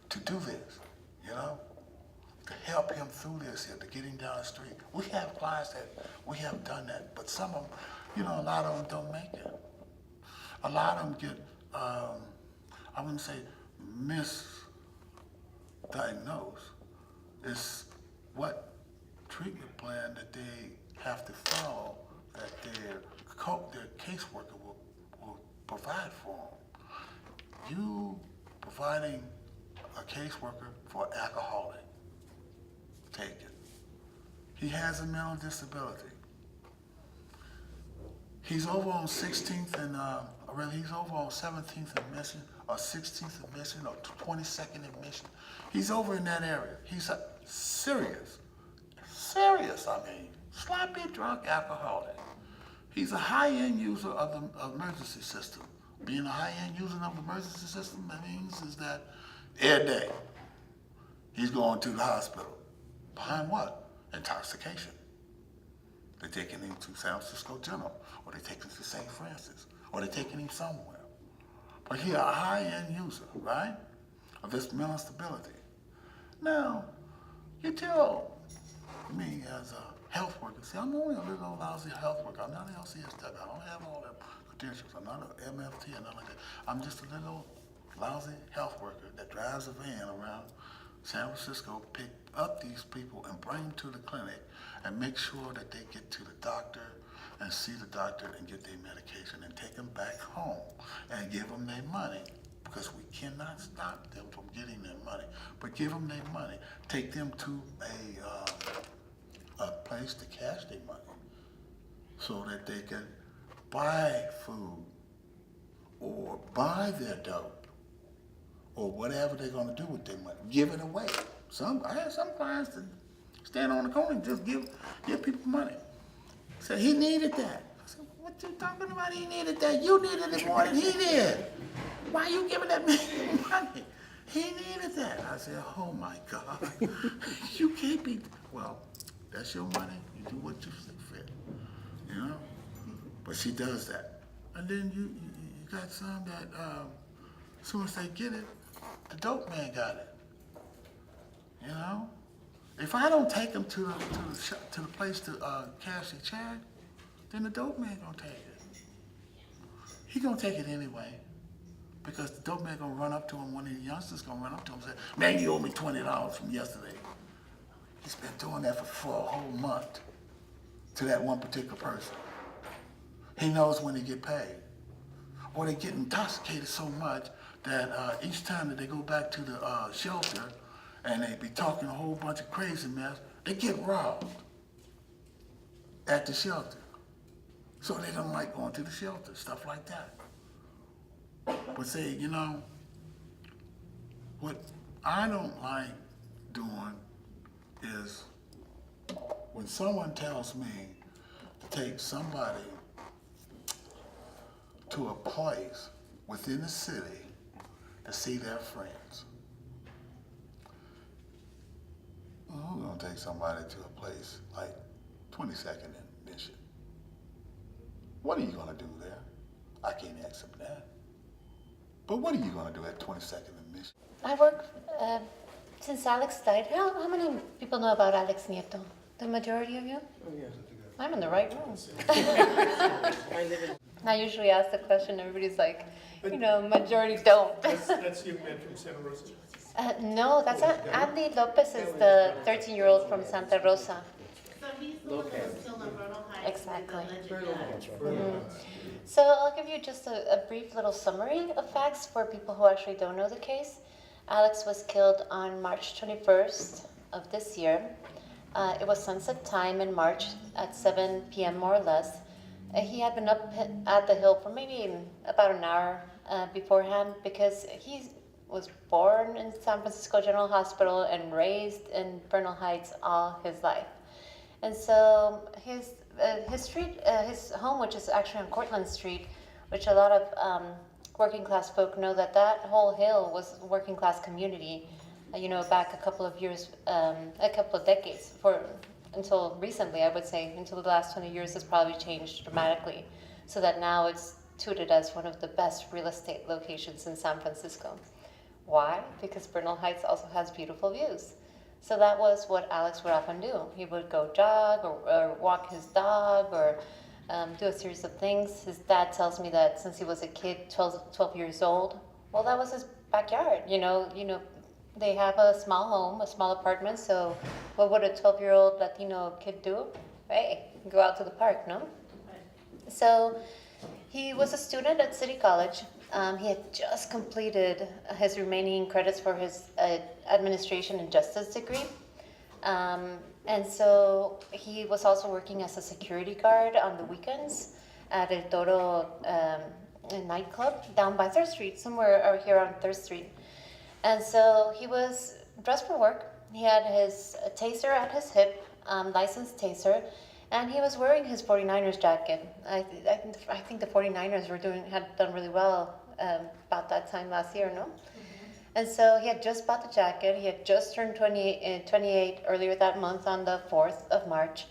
[SPEAKER 5] to do this, you know? To help him through this here, to get him down the street. We have clients that we have done that, but some of them, you know, a lot of them don't make it. A lot of them get, I wouldn't say misdiagnosed. It's what treatment plan that they have to follow that their caseworker will provide for them. You providing a caseworker for an alcoholic, take it. He has a mental disability. He's over on 16th and, he's over on 17th and Mission, or 16th and Mission, or 22nd and Mission. He's over in that area. He's a serious, sloppy drunk alcoholic. He's a high-end user of the emergency system. Being a high-end user of the emergency system, that means is that every day he's going to the hospital. Behind what? Intoxication. They're taking him to San Francisco General, or they're taking him to St. Francis, or they're taking him somewhere. But he's a high-end user, right, of this mental stability. Now, you tell me as a health worker, see, I'm only a little lousy health worker. I'm not an LCSW. I don't have all the credentials. I'm not an MFT or nothing like that. I'm just a little lousy health worker that drives a van around San Francisco, pick up these people and bring them to the clinic and make sure that they get to the doctor and see the doctor and get their medication and take them back home and give them their money, because we cannot stop them from getting their money, but give them their money. Take them to a place to cash their money so that they can buy food or buy their dope or whatever they're going to do with their money. Give it away. I have some clients that stand on the corner and just give people money. Said he needed that. I said, what you talking about? He needed that. You needed it more than he did. Why you giving that man money? He needed that. I said, oh my God. You can't be, well, that's your money. You do what you see fit, you know? But she does that. And then you got some that, as soon as they get it, the dope man got it. You know? If I don't take them to the place to cash a check, then the dope man gonna take it. He gonna take it anyway, because the dope man gonna run up to him. One of the youngsters gonna run up to him and say, "Man, you owe me $20 from yesterday." He's been doing that for a whole month to that one particular person. He knows when they get paid. Or they get intoxicated so much that each time that they go back to the shelter and they be talking a whole bunch of crazy mess, they get robbed at the shelter. So they don't like going to the shelter, stuff like that. But say, you know, what I don't like doing is when someone tells me to take somebody to a place within the city to see their friends. Well, who's gonna take somebody to a place like 22nd and Mission? What are you gonna do there? I can't ask them that. But what are you gonna do at 22nd and Mission?
[SPEAKER 6] I work since Alex died. How many people know about Alex Nieto? The majority of you?
[SPEAKER 2] Oh, yeah.
[SPEAKER 6] I'm in the right room.
[SPEAKER 2] I live in,
[SPEAKER 6] I usually ask the question, everybody's like, you know, majority don't.
[SPEAKER 4] That's young man from Santa Rosa.
[SPEAKER 6] No, that's Andy Lopez is the 13-year-old from Santa Rosa.
[SPEAKER 7] So he's the one that was killed on Bruno Heights.
[SPEAKER 6] Exactly.
[SPEAKER 7] The alleged death.
[SPEAKER 6] So I'll give you just a brief little summary of facts for people who actually don't know the case. Alex was killed on March 21st of this year. It was sunset time in March at 7 p.m. more or less. He had been up at the hill for maybe about an hour beforehand because he was born in San Francisco General Hospital and raised in Bernal Heights all his life. And so his street, his home, which is actually on Cortlandt Street, which a lot of working class folk know that whole hill was a working class community, you know, back a couple of years, a couple of decades, until recently, I would say, until the last 20 years has probably changed dramatically, so that now it's touted as one of the best real estate locations in San Francisco. Why? Because Bernal Heights also has beautiful views. So that was what Alex would often do. He would go jog or walk his dog or do a series of things. His dad tells me that since he was a kid, 12 years old, well, that was his backyard. You know, they have a small home, a small apartment, so what would a 12-year-old Latino kid do? Hey, go out to the park, no? So he was a student at City College. He had just completed his remaining credits for his administration and justice degree. And so he was also working as a security guard on the weekends at El Toro nightclub down by 3rd Street, somewhere out here on 3rd Street. And so he was dressed for work. He had his taser at his hip, licensed taser, and he was wearing his 49ers jacket. I think the 49ers had done really well about that time last year, no? And so he had just bought the jacket. He had just turned 28 earlier that month on the 4th of March.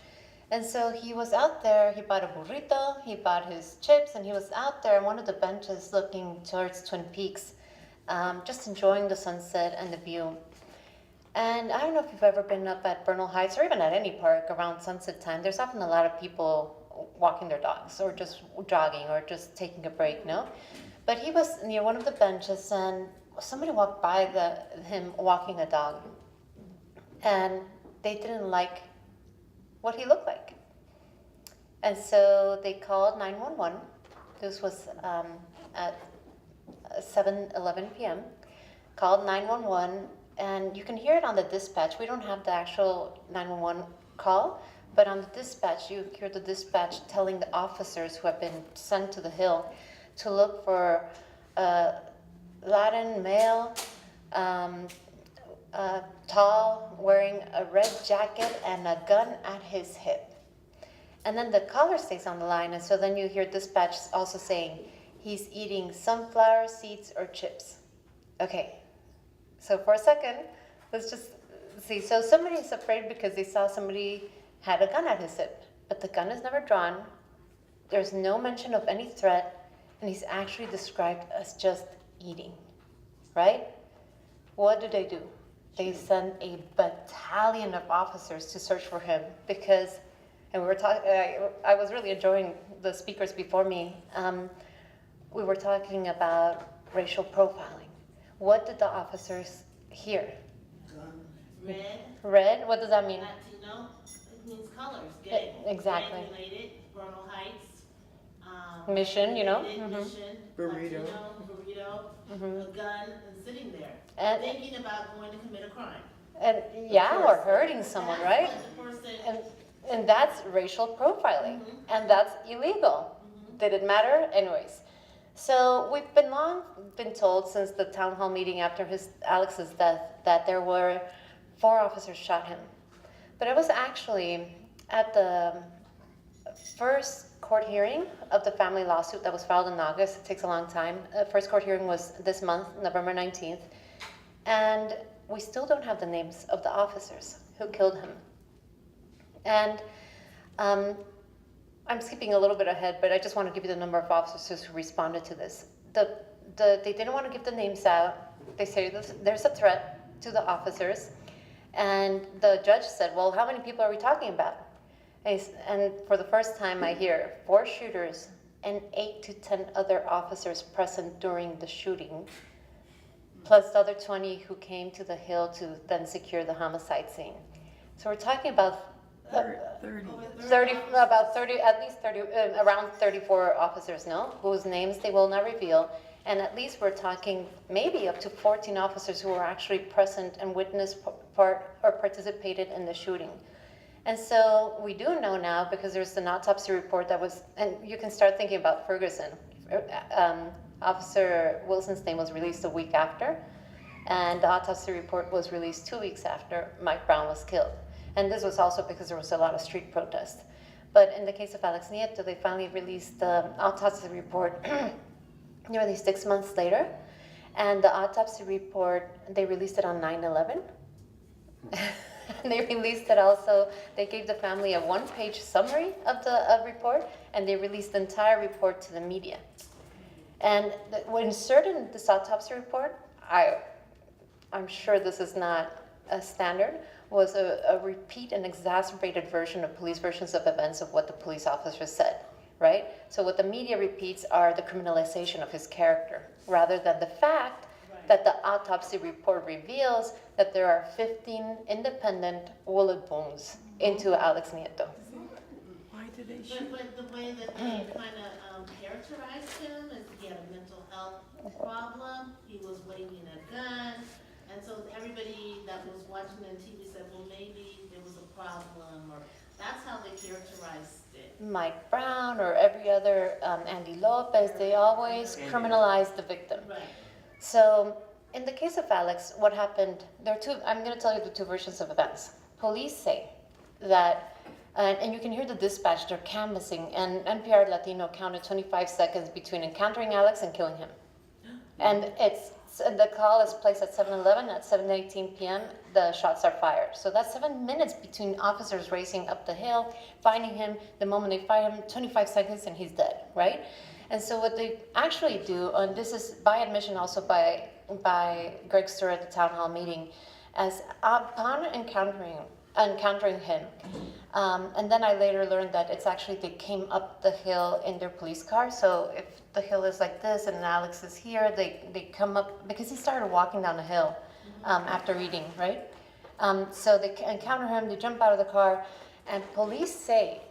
[SPEAKER 6] And so he was out there, he bought a burrito, he bought his chips, and he was out there on one of the benches looking towards Twin Peaks, just enjoying the sunset and the view. And I don't know if you've ever been up at Bernal Heights or even at any park around sunset time. There's often a lot of people walking their dogs or just jogging or just taking a break, no? But he was near one of the benches and somebody walked by him walking a dog. And they didn't like what he looked like. And so they called 911. This was at 7:11 p.m. Called 911, and you can hear it on the dispatch. We don't have the actual 911 call, but on the dispatch, you hear the dispatch telling the officers who have been sent to the hill to look for Latin male tall, wearing a red jacket and a gun at his hip. And then the caller stays on the line, and so then you hear dispatch also saying, he's eating sunflower seeds or chips. Okay, so for a second, let's just see. So somebody's afraid because they saw somebody had a gun at his hip, but the gun is never drawn. There's no mention of any threat, and he's actually described as just eating, right? What do? They send a battalion of officers to search for him because, and we were talking, I was really enjoying the speakers before me. We were talking about racial profiling. What did the officers hear?
[SPEAKER 7] Red,
[SPEAKER 6] Red, what does that mean?
[SPEAKER 7] Latino, it means colors, gay.
[SPEAKER 6] Exactly.
[SPEAKER 7] Gang related, Bernal Heights.
[SPEAKER 6] Mission, you know?
[SPEAKER 7] Related,
[SPEAKER 6] Mhm.
[SPEAKER 7] Mission,
[SPEAKER 2] Burrito.
[SPEAKER 7] Latino, burrito, a gun, and sitting there,
[SPEAKER 6] And-
[SPEAKER 7] thinking about going to commit a crime.
[SPEAKER 6] And yeah, or hurting someone,
[SPEAKER 7] That's
[SPEAKER 6] right?
[SPEAKER 7] what the person,
[SPEAKER 6] And that's racial profiling, and that's illegal. Did it matter? Anyways, so we've been told since the town hall meeting after Alex's death that there were 4 officers shot him, but it was actually at the first court hearing of the family lawsuit that was filed in August. It takes a long time. The first court hearing was this month, November 19th, and we still don't have the names of the officers who killed him. And I'm skipping a little bit ahead, but I just want to give you the number of officers who responded to this. They didn't want to give the names out. They say there's a threat to the officers. And the judge said, well, how many people are we talking about? And for the first time I hear 4 shooters and 8 to 10 other officers present during the shooting, plus the other 20 who came to the hill to then secure the homicide scene. So we're talking about 30, at least 30, around 34 officers, no? Whose names they will not reveal. And at least we're talking maybe up to 14 officers who were actually present and witnessed part or participated in the shooting. And so we do know now because there's an autopsy report that was, and you can start thinking about Ferguson. Officer Wilson's name was released a week after, and the autopsy report was released 2 weeks after Mike Brown was killed. And this was also because there was a lot of street protest. But in the case of Alex Nieto, they finally released the autopsy report nearly 6 months later. And the autopsy report, they released it on 9/11. And they released it also, they gave the family a 1-page summary of the report, and they released the entire report to the media. And when inserted in this autopsy report, I'm sure this is not a standard, was a repeat and exacerbated version of police versions of events of what the police officers said, right? So what the media repeats are the criminalization of his character, rather than the fact that the autopsy report reveals that there are 15 independent bullet wounds into Alex Nieto.
[SPEAKER 2] Why did they shoot?
[SPEAKER 7] but the way that they kind of characterized him is he had a mental health problem, he was waving a gun, and so everybody that was watching on TV said, well, maybe there was a problem, or that's how they characterized it.
[SPEAKER 6] Mike Brown or every other Andy Lopez, they always criminalize the victim.
[SPEAKER 7] Right.
[SPEAKER 6] So in the case of Alex, what happened, there are 2, I'm going to tell you the 2 versions of events. Police say that, and you can hear the dispatch, they're canvassing, and NPR Latino counted 25 seconds between encountering Alex and killing him. And the call is placed at 7:11, at 7:18 p.m., the shots are fired. So that's 7 minutes between officers racing up the hill, finding him, the moment they find him, 25 seconds and he's dead, right? And so what they actually do, and this is by admission also by Greg Stewart at the town hall meeting, as upon encountering him, and then I later learned that it's actually they came up the hill in their police car. So if the hill is like this and Alex is here, they come up, because he started walking down the hill after eating, right? So they encounter him, they jump out of the car, and police say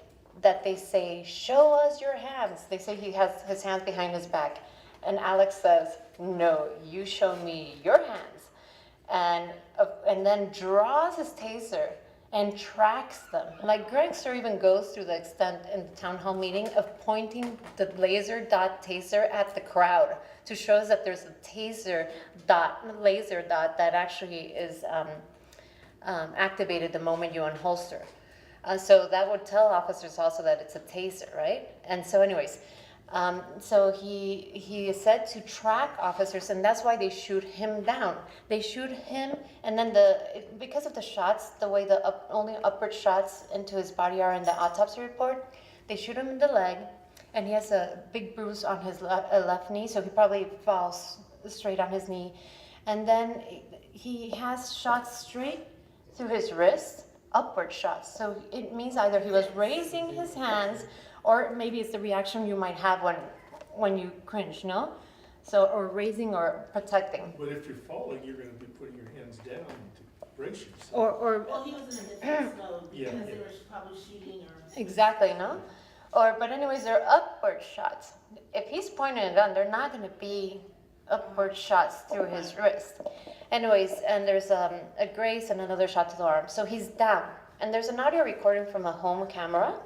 [SPEAKER 6] that they say, show us your hands. They say he has his hands behind his back. And Alex says, no, you show me your hands. And then draws his taser and tracks them. Like Gregster even goes through the extent in the town hall meeting of pointing the laser dot taser at the crowd to show us that there's a laser dot that actually is activated the moment you unholster. So that would tell officers also that it's a taser, right? And so anyways, so he is said to track officers, and that's why they shoot him down. They shoot him, and then because of the shots, the way the only upward shots into his body are in the autopsy report, they shoot him in the leg, and he has a big bruise on his left knee, so he probably falls straight on his knee. And then he has shots straight through his wrist, upward shots. So it means either he was raising his hands, or maybe it's the reaction you might have when you cringe, no? So, or raising or protecting.
[SPEAKER 4] But if you're falling, you're gonna be putting your hands down to brace yourself.
[SPEAKER 6] Or
[SPEAKER 7] Well, he was in a defense mode
[SPEAKER 4] Yeah.
[SPEAKER 7] because they were probably shooting or.
[SPEAKER 6] exactly, no? But anyways, they're upward shots. If he's pointing a gun, they're not gonna be upward shots through his wrist. Anyways, and there's a graze and another shot to the arm. So he's down. And there's an audio recording from a home camera,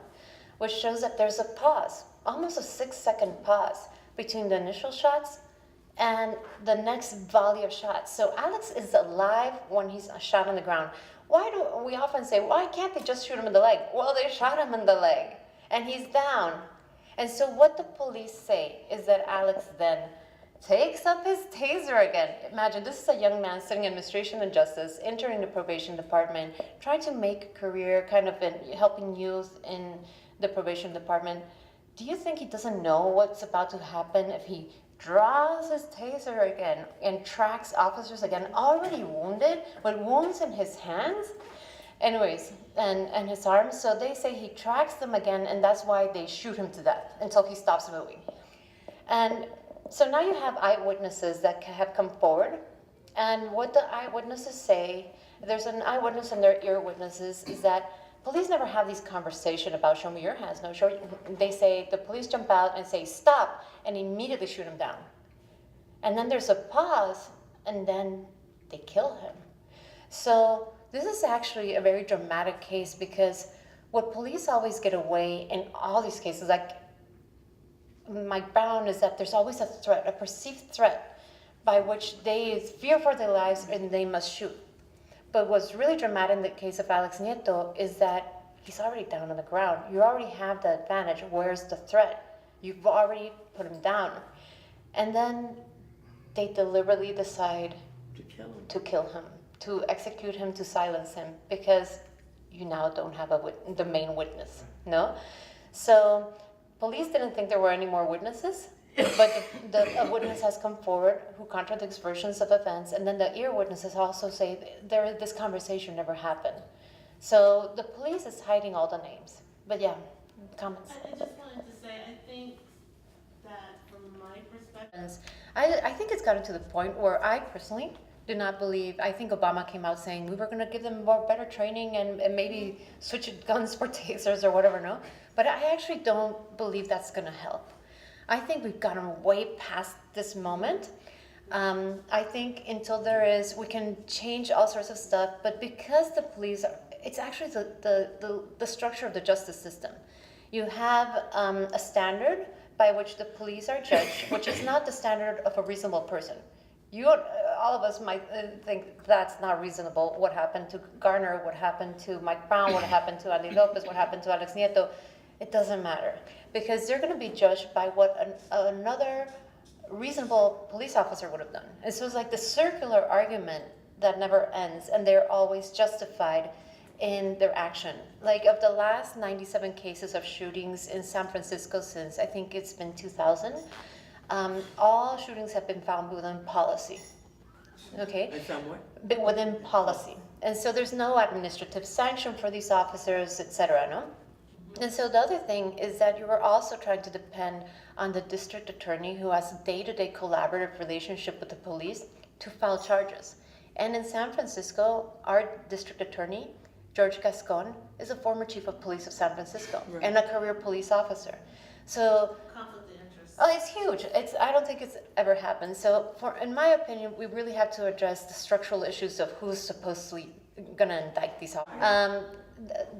[SPEAKER 6] which shows that there's a pause, almost a 6-second pause between the initial shots and the next volley of shots. So Alex is alive when he's shot on the ground. Why do we often say, why can't they just shoot him in the leg? Well, they shot him in the leg, and he's down. And so what the police say is that Alex then takes up his taser again. Imagine, this is a young man studying administration and justice, entering the probation department, trying to make a career kind of in helping youth in the probation department. Do you think he doesn't know what's about to happen if he draws his taser again and tracks officers again, already wounded, with wounds in his hands? Anyways, and his arms. So they say he tracks them again, and that's why they shoot him to death until he stops moving. And so now you have eyewitnesses that have come forward, and what the eyewitnesses say, there's an eyewitness and their ear witnesses, is that police never have these conversations about show me your hands. No, they say, the police jump out and say stop, and immediately shoot him down. And then there's a pause, and then they kill him. So this is actually a very dramatic case, because what police always get away in all these cases, like Mike Brown, is that there's always a threat, a perceived threat, by which they fear for their lives and they must shoot. But what's really dramatic in the case of Alex Nieto is that he's already down on the ground. You already have the advantage. Where's the threat? You've already put him down. And then they deliberately decide to kill him, to execute him, to silence him, because you now don't have the main witness, no? So police didn't think there were any more witnesses, but a witness has come forward who contradicts versions of events, and then the ear witnesses also say this conversation never happened. So the police is hiding all the names. But yeah, comments.
[SPEAKER 7] I just wanted to say, I think that from my perspective.
[SPEAKER 6] I think it's gotten to the point where I personally do not believe, I think Obama came out saying we were going to give them better training and maybe switch guns for tasers or whatever, no? But I actually don't believe that's going to help. I think we've gotten way past this moment. I think until we can change all sorts of stuff, but because the police it's actually the structure of the justice system. You have a standard by which the police are judged, which is not the standard of a reasonable person. All of us might think that's not reasonable. What happened to Garner? What happened to Mike Brown? What happened to Ali Lopez? What happened to Alex Nieto? It doesn't matter, because they're going to be judged by what another reasonable police officer would have done. And so it's like the circular argument that never ends, and they're always justified in their action. Like, of the last 97 cases of shootings in San Francisco since, I think it's been 2000, all shootings have been found within policy. Okay? But within policy. And so there's no administrative sanction for these officers, etc., no? And so the other thing is that you are also trying to depend on the district attorney, who has a day-to-day collaborative relationship with the police, to file charges. And in San Francisco, our district attorney, George Gascon, is a former chief of police of San Francisco, right, and a career police officer. So
[SPEAKER 7] Conflict of interest.
[SPEAKER 6] oh, it's huge. I don't think it's ever happened. So in my opinion, we really have to address the structural issues of who's supposed to gonna indict these officers.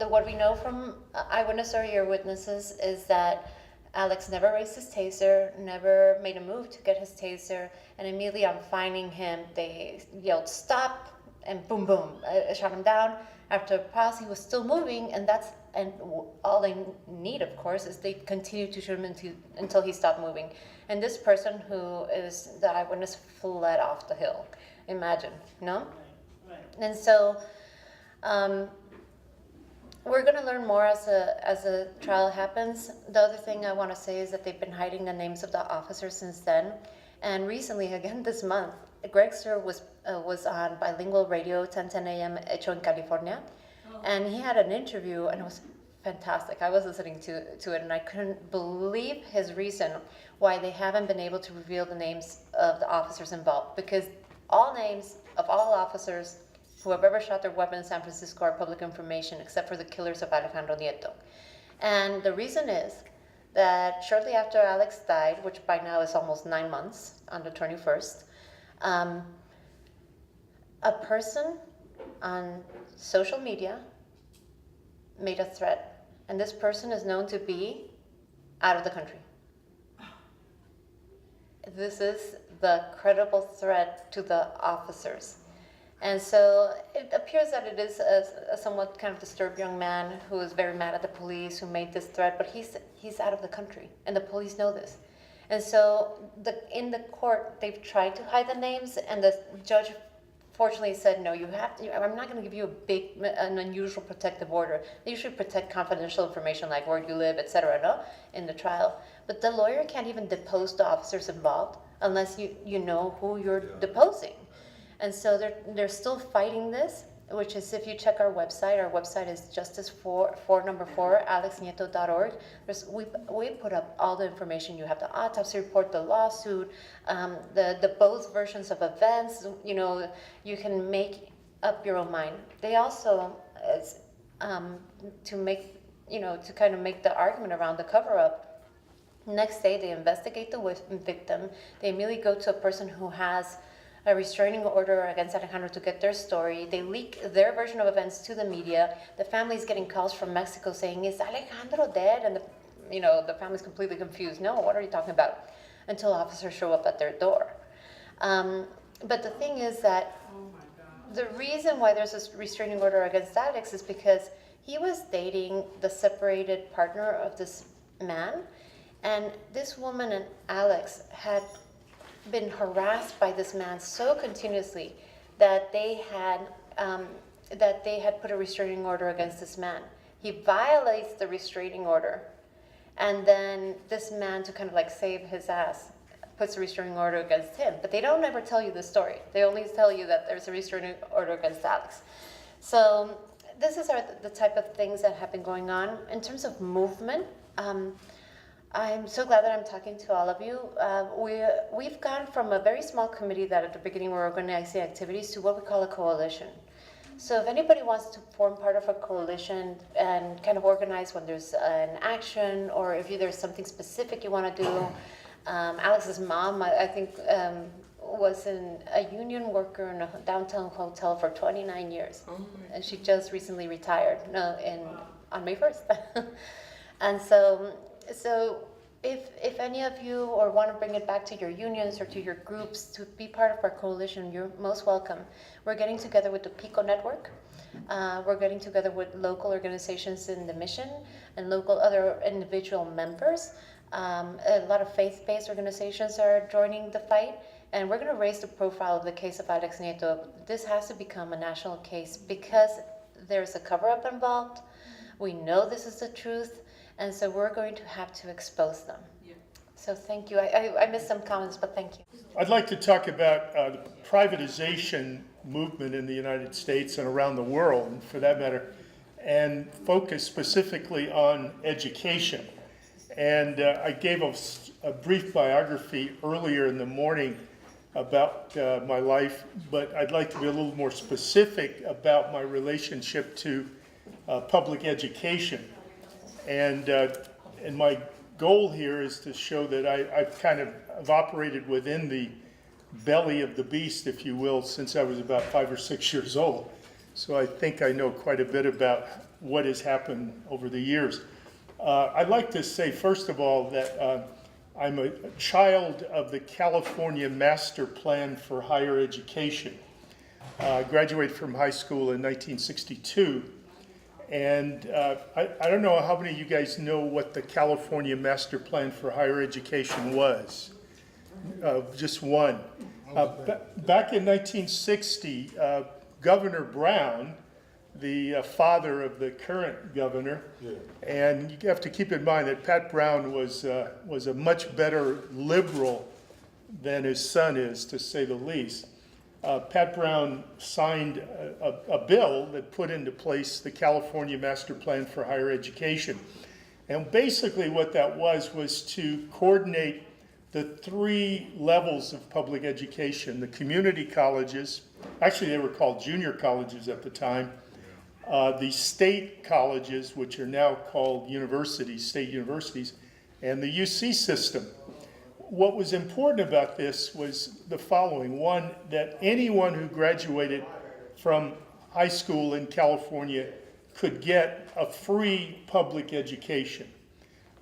[SPEAKER 6] What we know from eyewitness or ear witnesses is that Alex never raised his taser, never made a move to get his taser, and immediately on finding him, they yelled stop, and boom, boom, shot him down. After a pause, he was still moving, and all they need, of course, is they continue to shoot him until he stopped moving. And this person who is the eyewitness fled off the hill. Imagine, no?
[SPEAKER 7] Right.
[SPEAKER 6] And so, we're going to learn more as the trial happens. The other thing I want to say is that they've been hiding the names of the officers since then. And recently, again this month, Greg Sir was on bilingual radio, 10:10 a.m. Hecho in California, and he had an interview, and it was fantastic. I was listening to it, and I couldn't believe his reason why they haven't been able to reveal the names of the officers involved, because all names of all officers who have ever shot their weapon in San Francisco are public information, except for the killers of Alejandro Nieto. And the reason is that shortly after Alex died, which by now is almost 9 months, on the 21st, a person on social media made a threat, and this person is known to be out of the country. This is the credible threat to the officers. And so it appears that it is a somewhat kind of disturbed young man who is very mad at the police who made this threat, but he's out of the country, and the police know this. And so in the court, they've tried to hide the names, and the judge fortunately said, no, you have to, I'm not going to give you an unusual protective order. They usually protect confidential information like where you live, etc., no, in the trial. But the lawyer can't even depose the officers involved unless you know who you're deposing. And so they're still fighting this, which is, if you check our website is justice4alexnieto.org. We put up all the information. You have the autopsy report, the lawsuit, the both versions of events. You know, you can make up your own mind. They also, to kind of make the argument around the cover-up, next day they investigate the victim. They immediately go to a person who has a restraining order against Alejandro to get their story. They leak their version of events to the media. The family's getting calls from Mexico saying, is Alejandro dead? And the family's completely confused. No, what are you talking about? Until officers show up at their door. But the thing is that the reason why there's a restraining order against Alex is because he was dating the separated partner of this man. And this woman and Alex had been harassed by this man so continuously that they had put a restraining order against this man. He violates the restraining order, and then this man, to kind of like save his ass, puts a restraining order against him. But they don't ever tell you the story. They only tell you that there's a restraining order against Alex. So this is the type of things that have been going on. In terms of movement, I'm so glad that I'm talking to all of you. We've gone from a very small committee that at the beginning were organizing activities to what we call a coalition. So if anybody wants to form part of a coalition and kind of organize when there's an action, or if there's something specific you want to do, Alex's mom, I think, was a union worker in a downtown hotel for 29 years. And she just recently retired on May 1st. And so if any of you or want to bring it back to your unions or to your groups to be part of our coalition, you're most welcome. We're getting together with the PICO network. We're getting together with local organizations in the mission and local other individual members. A lot of faith-based organizations are joining the fight, and we're going to raise the profile of the case of Alex Nieto. This has to become a national case because there's a cover-up involved. We know this is the truth. And so we're going to have to expose them. Yeah. So thank you. I missed some comments, but thank you.
[SPEAKER 4] I'd like to talk about the privatization movement in the United States and around the world, for that matter, and focus specifically on education. And I gave a brief biography earlier in the morning about my life, but I'd like to be a little more specific about my relationship to public education. And my goal here is to show that I've kind of operated within the belly of the beast, if you will, since I was about 5 or 6 years old. so I think I know quite a bit about what has happened over the years. I'd like to say, first of all, that I'm a child of the California Master Plan for Higher Education. I graduated from high school in 1962. And I don't know how many of you guys know what the California Master Plan for Higher Education was. Just one. Back in 1960, Governor Brown, the father of the current governor, and you have to keep in mind that Pat Brown was a much better liberal than his son is, to say the least. Pat Brown signed a bill that put into place the California Master Plan for Higher Education. And basically what that was to coordinate the 3 levels of public education: the community colleges, actually they were called junior colleges at the time, the state colleges, which are now called universities, state universities, and the UC system. What was important about this was the following. One, that anyone who graduated from high school in California could get a free public education.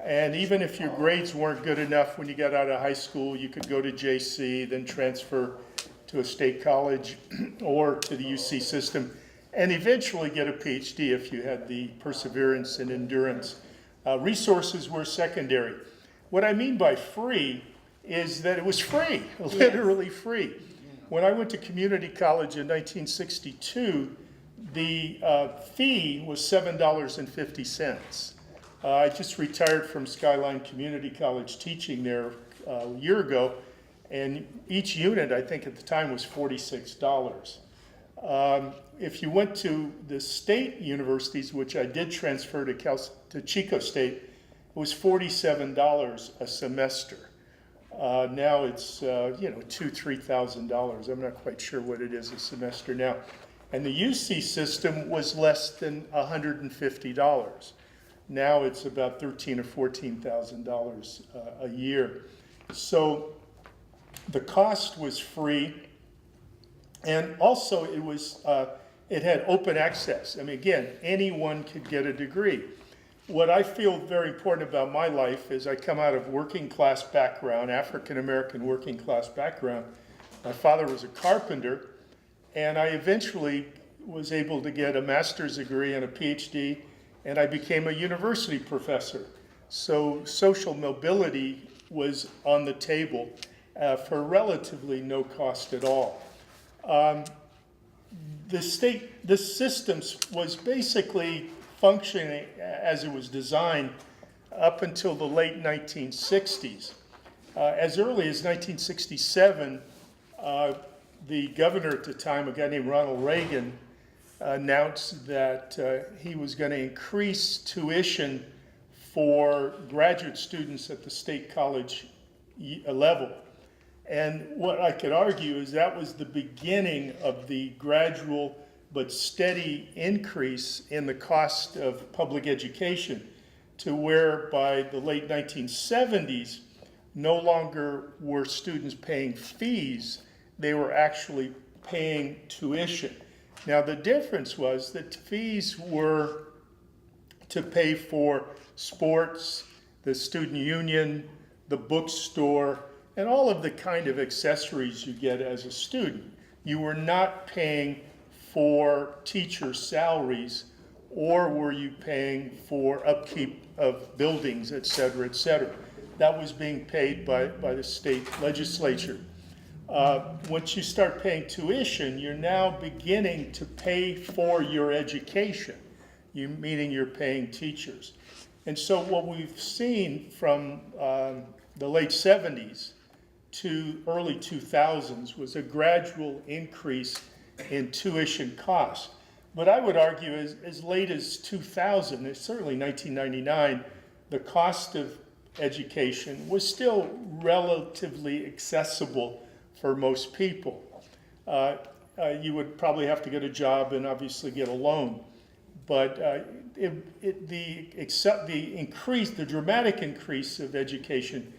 [SPEAKER 4] And even if your grades weren't good enough when you got out of high school, you could go to JC, then transfer to a state college or to the UC system, and eventually get a PhD if you had the perseverance and endurance. Resources were secondary. What I mean by free is that it was free, literally free. When I went to community college in 1962, the fee was $7.50. I just retired from Skyline Community College teaching there a year ago, and each unit, I think at the time, was $46. If you went to the state universities, which I did transfer to Chico State, it was $47 a semester. Now it's $2,000–3,000. I'm not quite sure what it is a semester now. And the UC system was less than $150. Now it's about $13,000 or $14,000 a year. So the cost was free, and also it had open access. I mean, again, anyone could get a degree. What I feel very important about my life is I come out of working class background, African American working class background. My father was a carpenter, and I eventually was able to get a master's degree and a PhD, and I became a university professor. So social mobility was on the table for relatively no cost at all. The system was basically functioning as it was designed up until the late 1960s. As early as 1967, the governor at the time, a guy named Ronald Reagan, announced that he was going to increase tuition for graduate students at the state college level. And what I could argue is that was the beginning of the gradual but steady increase in the cost of public education, to where by the late 1970s, no longer were students paying fees, they were actually paying tuition. Now the difference was that fees were to pay for sports, the student union, the bookstore, and all of the kind of accessories you get as a student. You were not paying for teacher salaries, or were you paying for upkeep of buildings, et cetera, et cetera. That was being paid by the state legislature. Once you start paying tuition, you're now beginning to pay for your education, meaning you're paying teachers. And so what we've seen from the late 70s to early 2000s was a gradual increase in tuition costs. But I would argue as late as 2000, and certainly 1999, the cost of education was still relatively accessible for most people. You would probably have to get a job and obviously get a loan. But the dramatic increase of education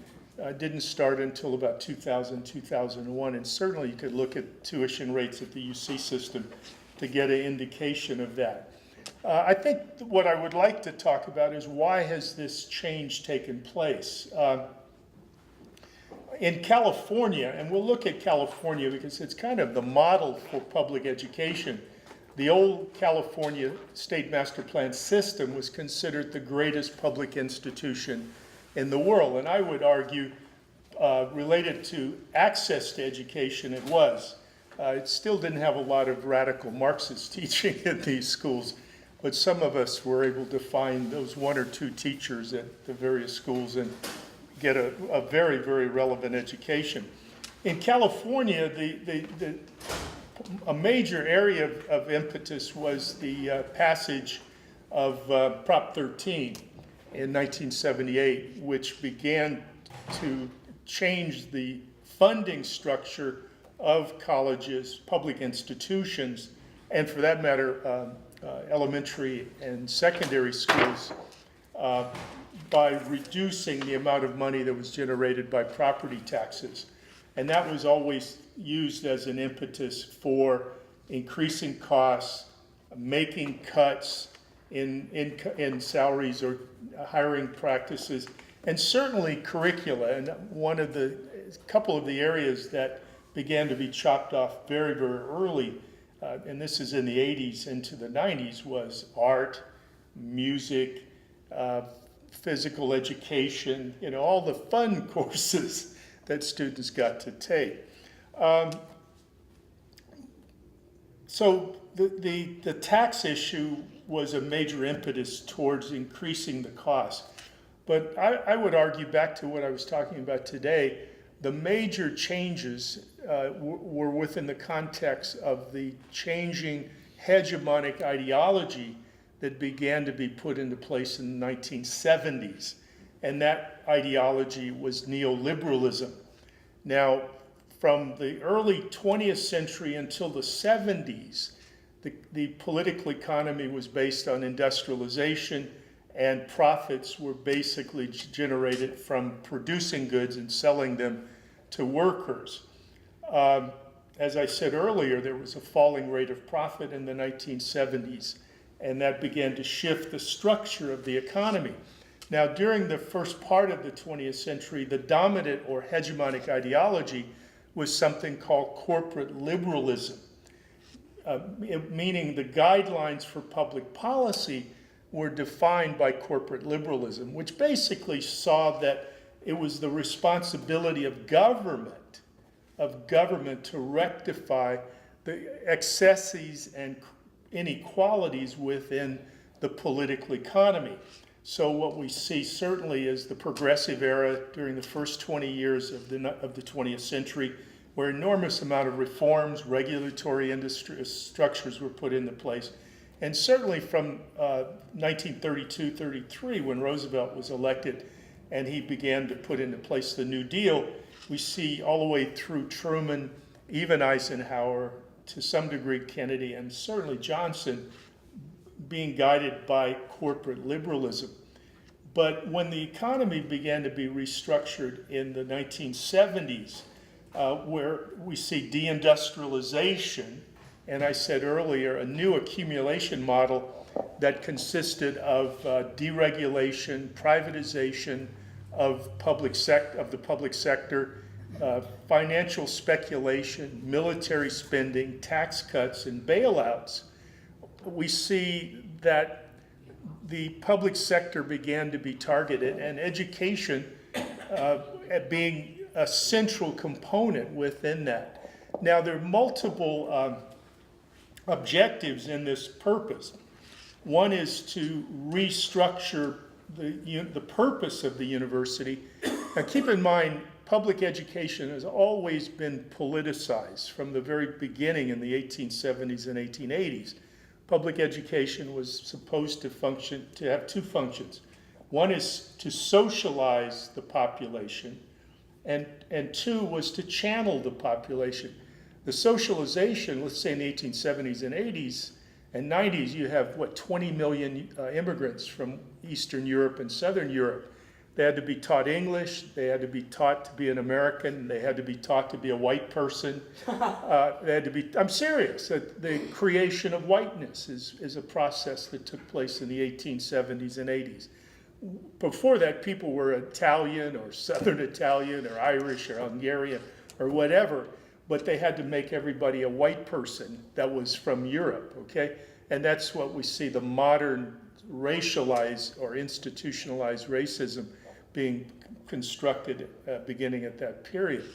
[SPEAKER 4] didn't start until about 2000, 2001, and certainly you could look at tuition rates at the UC system to get an indication of that. I think what I would like to talk about is why has this change taken place? In California, and we'll look at California because it's kind of the model for public education. The old California State Master Plan system was considered the greatest public institution in the world. And I would argue, related to access to education, it was. It still didn't have a lot of radical Marxist teaching in these schools, but some of us were able to find those one or two teachers at the various schools and get a very, very relevant education. In California, a major area of impetus was the passage of Prop 13 in 1978, which began to change the funding structure of colleges, public institutions, and for that matter, elementary and secondary schools, by reducing the amount of money that was generated by property taxes. And that was always used as an impetus for increasing costs, making cuts in salaries or hiring practices, and certainly curricula. And a couple of the areas that began to be chopped off very, very early, and this is in the 80s into the 90s, was art, music, physical education, all the fun courses that students got to take. So the tax issue was a major impetus towards increasing the cost. But I would argue, back to what I was talking about today, the major changes were within the context of the changing hegemonic ideology that began to be put into place in the 1970s. And that ideology was neoliberalism. Now, from the early 20th century until the 70s, the political economy was based on industrialization, and profits were basically generated from producing goods and selling them to workers. As I said earlier, there was a falling rate of profit in the 1970s, and that began to shift the structure of the economy. Now, during the first part of the 20th century, the dominant or hegemonic ideology was something called corporate liberalism, meaning the guidelines for public policy were defined by corporate liberalism, which basically saw that it was the responsibility of government to rectify the excesses and inequalities within the political economy. So what we see certainly is the progressive era during the first 20 years of the 20th century, where enormous amount of reforms, regulatory industry structures were put into place. And certainly from 1932-33, when Roosevelt was elected and he began to put into place the New Deal, we see all the way through Truman, even Eisenhower, to some degree Kennedy, and certainly Johnson, being guided by corporate liberalism. But when the economy began to be restructured in the 1970s, where we see deindustrialization, and I said earlier, a new accumulation model that consisted of deregulation, privatization of the public sector, financial speculation, military spending, tax cuts, and bailouts, we see that the public sector began to be targeted, and education being a central component within that. Now, there are multiple objectives in this purpose. One is to restructure the purpose of the university. Now, keep in mind, public education has always been politicized from the very beginning in the 1870s and 1880s. Public education was supposed to have two functions. One is to socialize the population, and two was to channel the population. The socialization, let's say in the 1870s and 80s and 90s, you have, 20 million immigrants from Eastern Europe and Southern Europe. They had to be taught English, they had to be taught to be an American, they had to be taught to be a white person. They had to be, I'm serious, the creation of whiteness is a process that took place in the 1870s and 80s. Before that, people were Italian or Southern Italian or Irish or Hungarian or whatever, but they had to make everybody a white person that was from Europe, okay? And that's what we see, the modern racialized or institutionalized racism being constructed beginning at that period.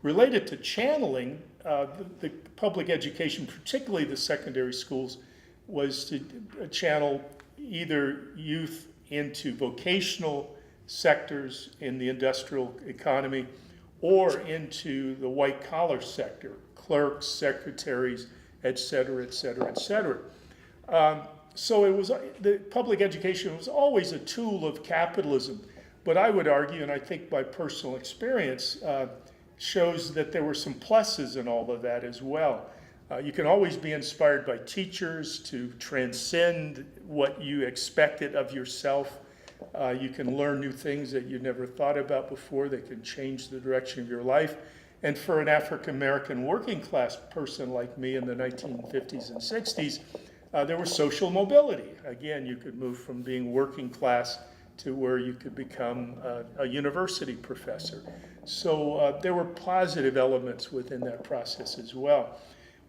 [SPEAKER 4] Related to channeling, the public education, particularly the secondary schools, was to channel either youth into vocational sectors in the industrial economy or into the white collar sector, clerks, secretaries, et cetera, et cetera, et cetera. So it was, the public education was always a tool of capitalism, but I would argue, and I think my personal experience shows that there were some pluses in all of that as well. You can always be inspired by teachers to transcend what you expected of yourself. You can learn new things that you never thought about before that can change the direction of your life. And for an African-American working class person like me in the 1950s and 60s, there was social mobility. Again, you could move from being working class to where you could become a university professor. So there were positive elements within that process as well.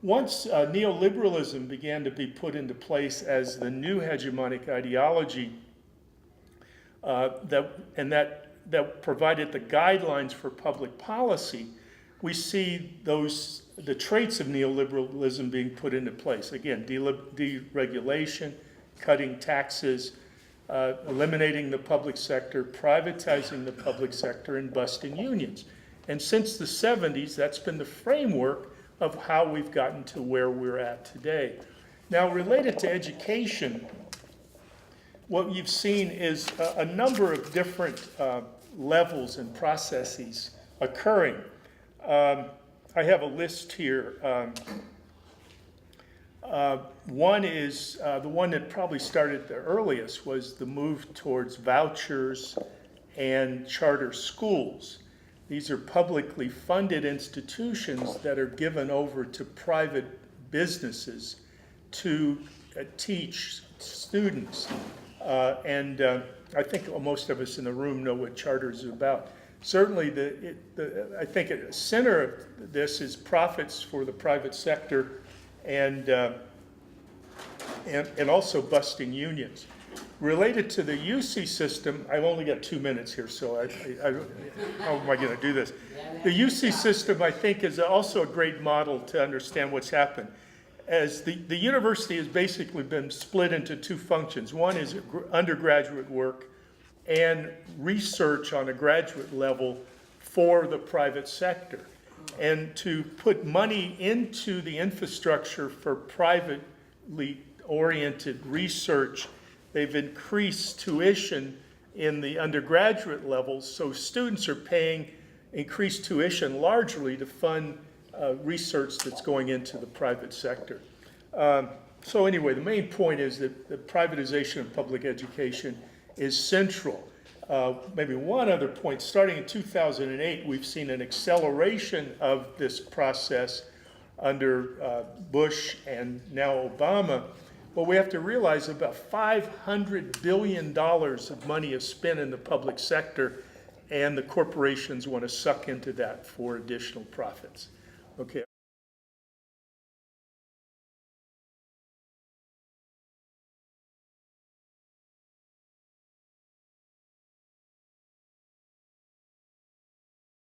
[SPEAKER 4] Once neoliberalism began to be put into place as the new hegemonic ideology that provided the guidelines for public policy, we see the traits of neoliberalism being put into place. Again, deregulation, cutting taxes, eliminating the public sector, privatizing the public sector, and busting unions. And since the 70s, that's been the framework of how we've gotten to where we're at today. Now, related to education, what you've seen is a number of different levels and processes occurring. I have a list here. One is, the one that probably started the earliest was the move towards vouchers and charter schools. These are publicly funded institutions that are given over to private businesses to teach students. I think most of us in the room know what charter is about. Certainly, I think at the center of this is profits for the private sector and also busting unions. Related to the UC system, I've only got 2 minutes here, so how am I going to do this? The UC system, I think, is also a great model to understand what's happened. As the university has basically been split into two functions. One is undergraduate work and research on a graduate level for the private sector. And to put money into the infrastructure for privately oriented research, they've increased tuition in the undergraduate levels, so students are paying increased tuition largely to fund research that's going into the private sector. So anyway, the main point is that the privatization of public education is central. Maybe one other point, starting in 2008, we've seen an acceleration of this process under Bush and now Obama. But we have to realize about $500 billion of money is spent in the public sector, and the corporations want to suck into that for additional profits. Okay.